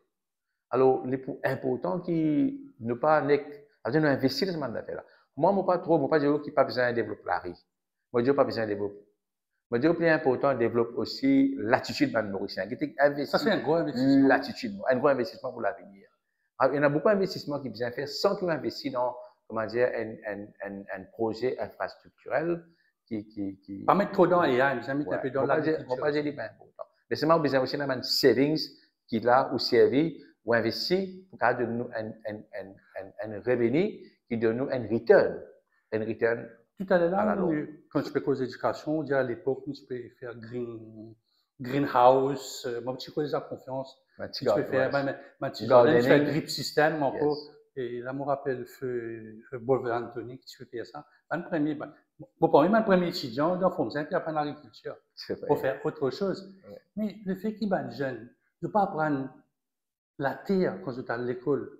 Alors, les points importants qui ne pas investir dans ce mandat-là. Moi, je ne pas dire qu'il n'y a pas besoin de développer la riz. Moi, je dis pas besoin de développer. Moi, je dis que le plus important, développer aussi l'attitude de Mauricien. Ça, c'est un gros investissement. L'attitude, un gros investissement pour l'avenir. Il y en a beaucoup d'investissements qui besoin faire sans qu'ils investissent dans, comment dire, un projet infrastructurel qui. Pas mettre trop dans l'AI, mais mettre un peu dans l'agriculture. On va pas dire que c'est important. Mais c'est besoin aussi d'avoir un savings qui là ou servi ou investi pour qu'il nous un revenu qui donne nous un return. Tout à l'heure, quand je fais cause d'éducation, à l'époque, nous peux faire greenhouse, mon petit collège à confiance. Tu peux faire un petit jardin, tu fais un drip system, mon pot. Et là, je me rappelle feu Boulevard Anthony, que tu peux faire ça. Mon premier étudiant dans Fontaine qui apprend l'agriculture pour faire autre chose. Ouais. Mais le fait qu'il est jeune, de ne pas apprendre la terre quand tu es à l'école.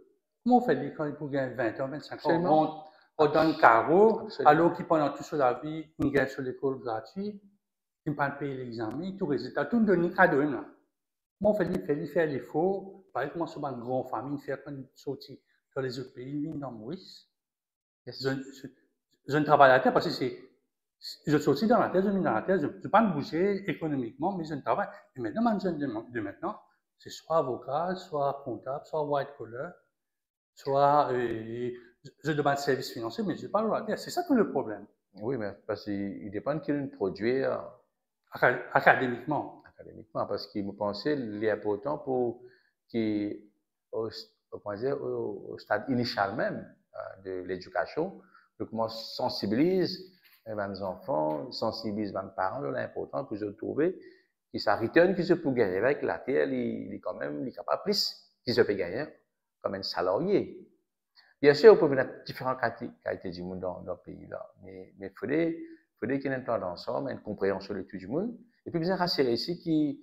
Comment on fait l'école pour gagner 20 ans, 25 ans? On donne carreau, alors qu'il pendant toute la vie, il gagne sur l'école gratuite, il ne peut pas payer l'examen, tout résultat, tout donne cadeau. Moi, on fait faire l'effort, par exemple, sur une grande famille, faire quand il sortit dans les autres pays, dans Maurice. Je ne travaille à la terre parce que je sortis dans la terre, je mets dans la terre, je ne peux pas me bouger économiquement, mais je ne travaille. Et maintenant, les jeunes de maintenant, c'est soit avocat, soit comptable, soit white collar, soit je demande service financier, mais je parle de la terre. C'est ça tout le problème, Oui, mais parce qu'il dépend de qui produire académiquement. académiquement, parce qu'il me pensait l'important pour qui au, au stade initial même de l'éducation, de comment sensibilise les enfants, sensibilise les parents, l'important pour se trouver que ça return qui se peut gagner avec la terre, il est quand même il est capable plus qu'il se peut gagner comme un salarié. Bien sûr, on peut venir différentes qualités du monde dans le pays là, mais il faudrait qu'il y ait un plan d'ensemble, une compréhension de tout du monde, et puis bien rassurer ici qui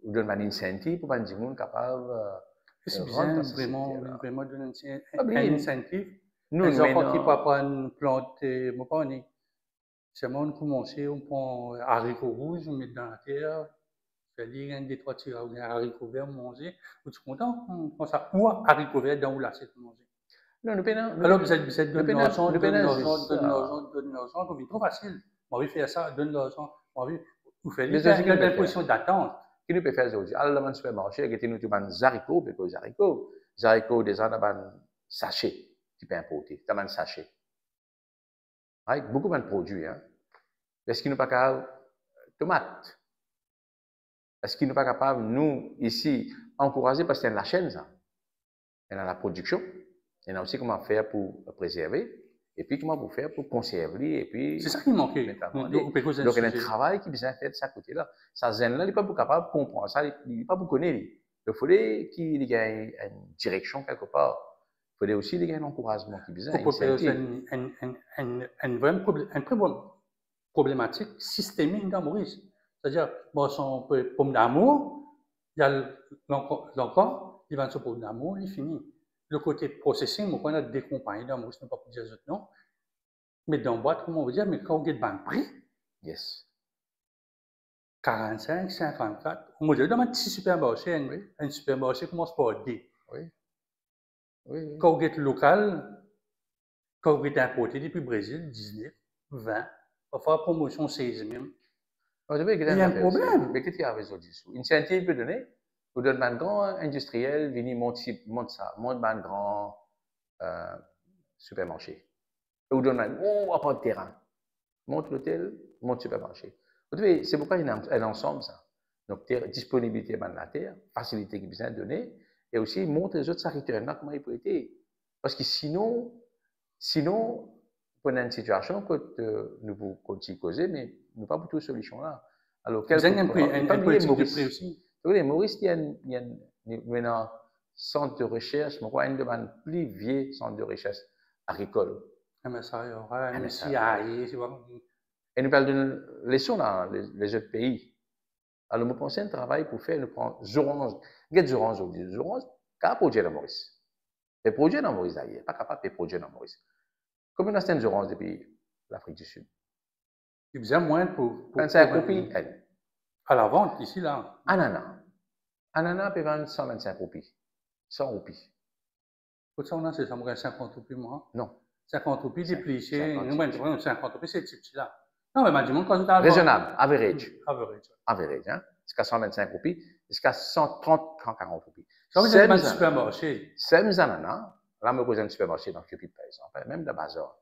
donne un incentive pour que le monde capable Et c'est de rentrer bien, dans cette société-là. vraiment donner un Oui, incentive. nous, Les enfants qui ne peuvent maintenant, pas une plante, moi pas on c'est moi, on commence, on prend haricots rouges, on met dans la terre, je dis, un des trois tirs, on a haricots verts, manger, vous êtes content, on prend ça, ou haricots verts dans l'assiette, manger. non, nous peinons, Alors, vous êtes donne l'argent, nous donne peinons l'argent, juste donne ça. l'argent, donne l'argent, comme il est trop facile. Moi, oui, faire ça, donne l'argent, moi, oui, vous faites Mais il y a c'est ce qu'il peut une faire. position d'attente. Qui nous peut faire aujourd'hui? Alors, dans le supermarché, il y a des haricots, parce que les haricots, des gens, dans sachet qui peut importer, dans un sachet. Avec beaucoup de produits, hein. Est-ce qu'il n'est pas capable, tomates? Est-ce qu'il n'est pas capable, nous, ici, encourager, parce qu'il y a la chaîne, ça. Il y a la production. Il y a aussi comment faire pour préserver, et puis comment pour faire pour conserver, et puis. C'est ça qui manquait. Donc, il y a un travail qui besoin fait de ce côté-là. Ça, zen-là, il n'est pas capable de comprendre ça, il n'est pas pour connaître. Il faudrait qu'il y ait une direction quelque part. Il faudrait aussi qu'il y ait un encouragement qui besoin. Pour une vraie problématique systémique dans Maurice. C'est-à-dire, bon, son pomme d'amour, il y a l'encore, il va sur pomme d'amour, il finit. Le côté processing, on a décompagné dans Maurice, ne pas pour dire autres non. Mais dans boîte, comment on veut dire, mais quand on get le prix, yes. 45, 54, on va dire dans un petit supermarché, un supermarché commence par D. Oui. Oui. Quand on get local, quand on get importé depuis le Brésil, 19, 20, on va faire promotion 16 000. Il y a un problème. Mais qu'est-ce qu'il y a avec aujourd'hui? Incentive peut donner, vous donne un grand industriel, venir monte ça, monte un grand supermarché. Vous donne un gros de terrain. Monte l'hôtel, monte supermarché. Vous savez, c'est pourquoi il y a un ensemble, ça. Donc, disponibilité de la terre, facilité qui besoin de donner, et aussi montre les autres ça return comment il peut être. Parce que sinon, on a une situation que nous pouvons continuer à causer, mais nous n'avons pas beaucoup de solutions là. Alors, quel politique de prix aussi. Oui, Maurice, il y a un centre de recherche, mais quoi, une demande plus vieille centre de recherche agricole. MSI, MSI, et nous parlons de leçons dans les autres pays. Alors, nous pensons un travail pour faire, nous prenons oranges. Qu'est-ce que oranges aujourd'hui? Les oranges, capable produire dans Maurice. Les produire dans Maurice d'ailleurs, pas capable de produire dans Maurice. Combien de des oranges depuis l'Afrique du Sud? Il faisait moins pour 25 roupies, elle. À la vente, ici, là. Ananas. Ananas peut vendre 125 roupies. 100 roupies. Pour ça, on a, c'est ça, 50 roupies, moi. Non. 50 roupies dépliquées. Nous, 50 roupies, c'est ce petit-là. Non, mais du monde, quand tu as raisonnable, average. Average. Hein? Jusqu'à 125 roupies, jusqu'à 130, 140 roupies. Ça veut dire que c'est un supermarché. Sems ananas, là, je me pose un supermarché dans Cupid, par exemple, même de bazar.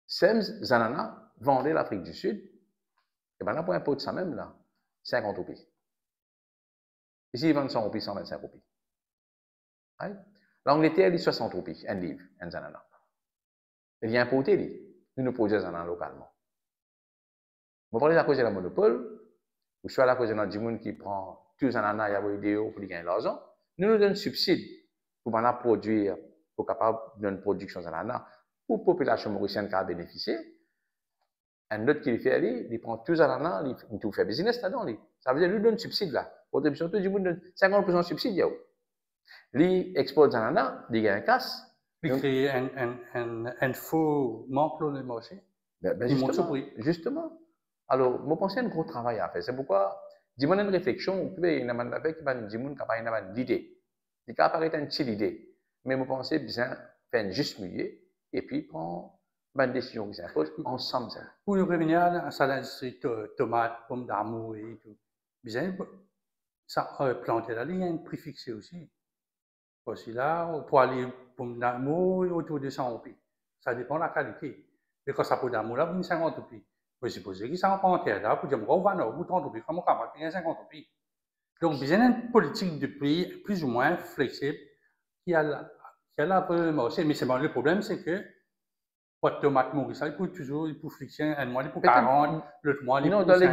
Sems ananas, vendez l'Afrique du Sud, et bien là, pour un pot de ça même, là, 50 roupies. Ici, ils vendent 100 roupies, 125 roupies. Right? L'Angleterre, il 60 roupies, un livre, un ananas. Il vient importer, nous produisons des ananas localement. Je parle de la cause de la monopole, ou soit la cause de notre monde qui prend tous les ananas, il y a des vidéos pour gagner l'argent. Nous donnons un subside pour produire, pour capable d'une production d'ananas pour la population mauricienne qui a bénéficié. Un autre qui le fait, il prend tous les ananas, il tout fait business là-dedans. Ça veut dire qu'il donne un subside là. Contribution, tout le monde donne 50% de subside. Il export des ananas, il gagne un casse. Il crée un faux manque dans le marché. Justement. Alors, je pense qu'il y a un gros travail à faire. C'est pourquoi, dis-moi une réflexion, vous pouvez, il y a un avec qui va dire qu'il y a une idée. Il peut apparaître une petite idée. Mais je pense bien faire un juste milieu et puis prendre une décision qui s'impose ensemble. Pour nous revenir à ça, l'industrie tomate, pomme d'amour et tout. Bien, ça planter là, il y a un prix fixé aussi. Voici là, 3 livres pour d'amour autour de 100 roupies. Ça dépend de la qualité. Et quand ça pour d'amour là, vous 50 roupies. Vous supposez qu'ils sont en commentaire là, pour dire, on va nous 30 roupies, comment on va payer 50 roupies. Donc, besoin d'une politique de prix plus ou moins flexible qui a là pour le marché. Mais le problème, c'est que pas de tomates mourir, il peut toujours, il peut fixer un mois, il peut 40, l'autre mois, il Non, peut 50.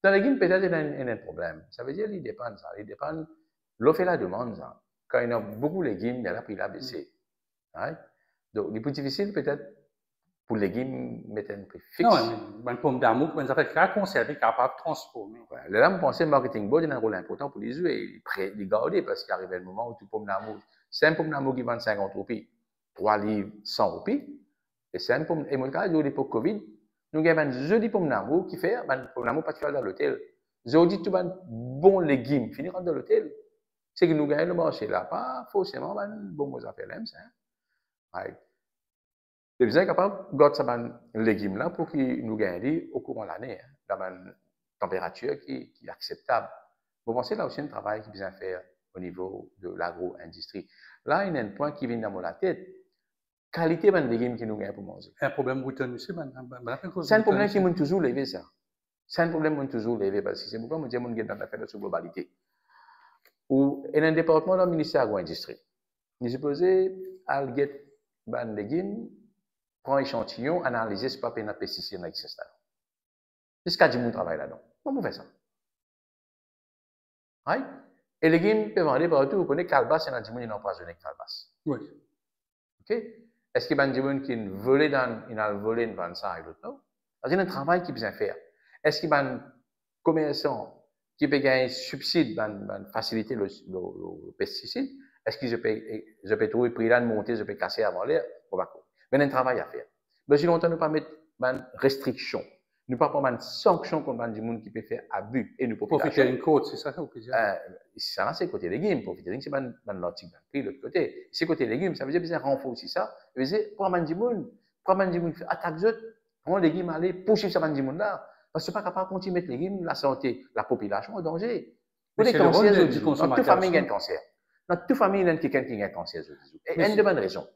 dans les légumes, peut-être il y a un problème. Ça veut dire qu'il dépend de ça. Il dépend l'offre et la demande. Ça. Quand il y a beaucoup de légumes, il y a la prix a baissé. Right? Donc, il est plus difficile peut-être pour les légumes mettre un prix fixe. Non, mais une pomme d'amour, ça fait qu'à conserver, capable de transformer. Ouais. Là, je pense que le marketing board a un rôle important pour les jouer et les garder parce qu'il arrive un moment où tu pomme d'amour. C'est un pomme d'amour qui vend 50 roupies, 3 livres, 100 roupies. Et c'est un pomme, et mon cas, à l'époque Covid, nous avons un joli pomme d'amour qui fait, un pomme d'amour pas dans l'hôtel. J'ai dit, tu as un bon légume, finir dans l'hôtel. C'est que nous gagnons le marché là, pas forcément un bon mot à faire, ça. Right. C'est bien capable de garder ce légume là pour qu'il nous gagne au courant de l'année, dans une température qui est acceptable. Vous pensez là aussi un travail qui est bien faire au niveau de l'agro-industrie. Là, il y a un point qui vient dans la tête. Qualité de légumes qui nous gagne pour manger. C'est un problème bouton aussi, c'est un problème qui m'a toujours levé ça. C'est un problème qui m'a toujours levé parce que c'est pourquoi je dis que dans l'affaire de la globalité. Ou il y a un département dans le ministère de l'agro-industrie. Il est supposé aller des légumes, prendre un échantillon, analyser ce papier de pesticides dans ce stade. C'est ce qu'a dit mon travail là-dedans. Comment on fait ça? Right? Et les légumes peuvent vendre partout. Vous connaissez Calbas, il y a des gens qui ont empoisonné Calbas. Oui. OK? Est-ce qu'il y a des gens qui ont volé une vente ça et l'autre non? Il y a un travail qui bien faire. Est-ce qu'il y a des commerçants qui peuvent gagner un subside pour faciliter le pesticide? Est-ce que je peux trouver le prix là de monter, je peux casser avant l'air? Mais il y a un travail à faire. Mais si longtemps, nous ne pas mettre une restriction. Nous ne pas prendre une sanction contre les gens qui peuvent faire abus et nous profiter d'une côte, c'est ça que vous pouvez dire? Ça, c'est côté légumes. Profiter d'une, c'est dans l'article de l'autre côté. C'est côté légumes, ça veut dire que c'est renforcer ça. Ça veut dire, pour les gens, attaque les autres, prends les légumes, aller poursuivre ces gens là. Parce que ce n'est pas capable de continuer à mettre les légumes, la santé, la population en danger. Pour les cancers, du consommateur. Dans toute famille, il y a un cancer. Dans toute famille, il y a quelqu'un qui a un cancer. Et il y a une bonne raison.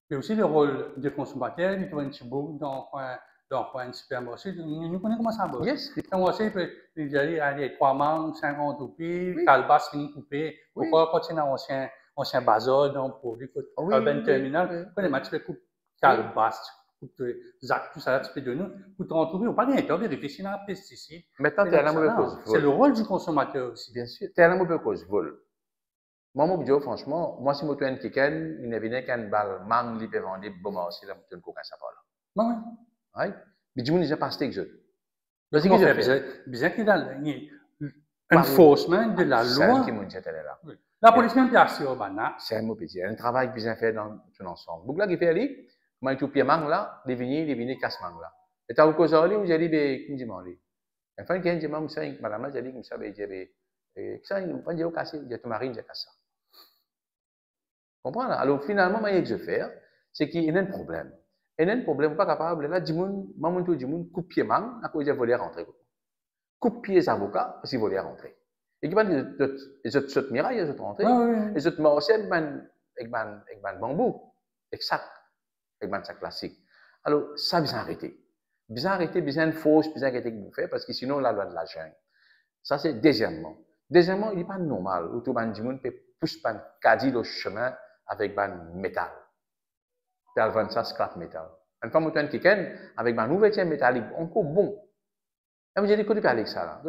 Mais aussi le rôle du consommateur, il doit être beau dans un supermarché. Nous connaissons comment ça marche. Yes. Quand il peut y aller 3 mangues, 50 roupies, calbas fini coupé. Pourquoi continuer dans ancien bazar, dans produit urbain terminal, quand les matchs peux couper calbas, tout ça, tu peux donner. Pour te retrouver, on parle d'un temps de réfléchir à un pesticide. Maintenant, tu es à la mauvaise cause. C'est le rôle du consommateur aussi. Bien sûr. Tu es à la mauvaise cause, vol. Moi, je dis franchement, moi, si je suis quelqu'un, il n'y a qu'un balle, mangue, il peut vendre, bon, aussi, là, je ne peux pas ça là. Oui. Oui. Mais dis-moi, déjà pas steak, je. Parce qu'il y a un enforcement de la loi. La police même place sur Bana. C'est un mot petit. Un travail bien fait dans tout l'ensemble. Donc là, il fait aller, moi, tout pied mangue là, les vignes casse mangue là. Et t'as vu quoi ça, où j'ai dit, comment dis-moi, enfin, quand j'ai dit, ça, madame là, j'ai dit, comme ça, j'ai ça, il m'a dit, au cassé, j'ai tout marine, j'ai cassé ça. Comprends? Alors, finalement, ce que je fais, c'est qu'il y a un problème. Il y a un problème, pas capable, là, maman tout dit, coupe pied mangue, à cause de voler rentrer. Coupe pied les avocats, parce qu'ils voulaient rentrer. Et qui va les autres mirailles, les autres rentrer. Les autres marcher avec un bambou, avec sac classique. Alors, ça, bien arrêter. Bien arrêter, bien fausse, bien arrêter que vous faites, parce que sinon, la loi de la jungle. Ça, c'est deuxièmement. Deuxièmement, il n'est pas normal, où tout le monde peut pousser un caddie le chemin avec un métal. Tu as vendu ça, scrap métal. Une fois, je suis avec un ouverture métallique, encore bon. Et je dis, écoute, avec ça, là.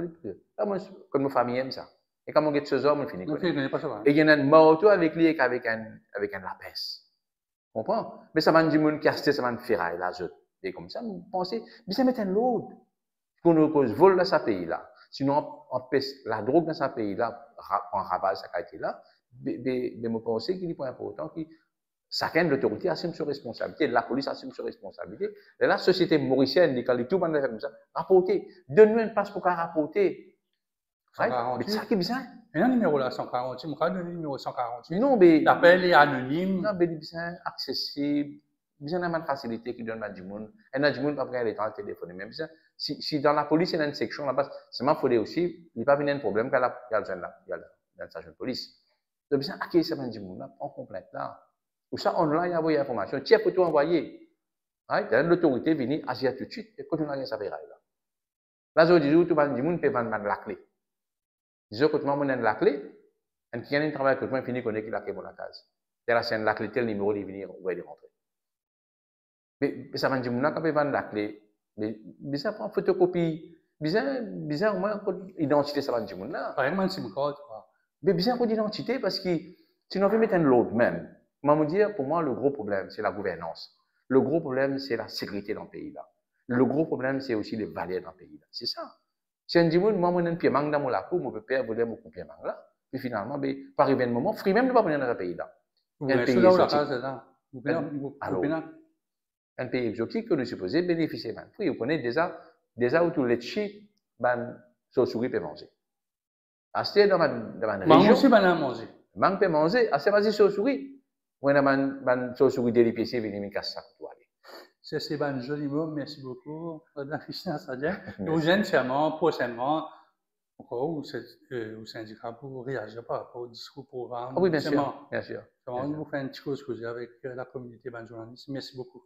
Comme ma famille aime ça. Et quand on get ce homme, on finit. Et il y a un marteau avec lui, avec un lapis. Tu comprends? Mais ça va du monde casté, ça va une ferraille, là, et comme ça, vous pensez, mais ça met un load. Pour nous cause vol dans ce pays-là. Sinon, on pèse la drogue dans ce pays-là, on ravage sa qualité-là. Mais je pense qu'il est important que chacun de l'autorité assume ses responsabilités, la police assume ses responsabilités. Et la société mauricienne, quand tout le monde fait comme ça, rapporter. Donne-nous une place pour rapporter. Mais c'est ça qui est bizarre. Il y a un numéro là, 148. Je vais donner le numéro 148. Non, mais. L'appel est anonyme. Non, mais c'est accessible. Il y a une facilité qui donne à du monde. Et à du monde, après, les temps de téléphoner. Même si dans la police, il y a une section là-bas, c'est il faut aussi, il n'y a pas un problème qu'il y a une station de police. de bien accueillir ça du monde là, en complète là. Ou ça, online, envoyer l'information, tiens, pour tout envoyer. L'autorité vient agir tout de suite, et quand on a rien, ça fait là. Là, je dis, tout le monde peut vendre la clé. Disons que tout le monde a la clé, et qui a un travail que tout le monde finit connaître la clé pour la case. C'est la scène, la clé, tel numéro, de venir, on va y rentrer. Mais ça vend du monde là, quand on vend la clé, mais ça prend photocopie, bizarre, au moins, identité, ça vend du monde là. Par exemple, c'est quoi? Mais bizarre pour l'identité parce que sinon on peut mettre un load même. Moi, me dire, pour moi, le gros problème, c'est la gouvernance. Le gros problème, c'est la sécurité dans le pays là. Le gros problème, c'est aussi les valeurs dans le pays là. C'est ça. Si on dit, moi, je suis un pied manque dans mon lac, mon père voulait mon pied manque là. Puis finalement, par événement, free même ne pas venir dans le pays là. Un pays exotique. Un pays exotique que nous supposons bénéficier même. Vous connaissez déjà où tous les chips, sont souris peut manger. Acheter dans ma région. Mangue aussi, manger. Mangue peut manger. Acheter vas-y souris. Ou une souris délicieux venir me casser ça pour aller. C'est un joli mot. Merci beaucoup. Christian Sadia. Nous gentiment, prochainement, encore au syndicat pour réagir par rapport au discours programme. Oui, bien sûr. Bien sûr. Nous vous faire un petit coup avec la communauté journaliste. Merci beaucoup.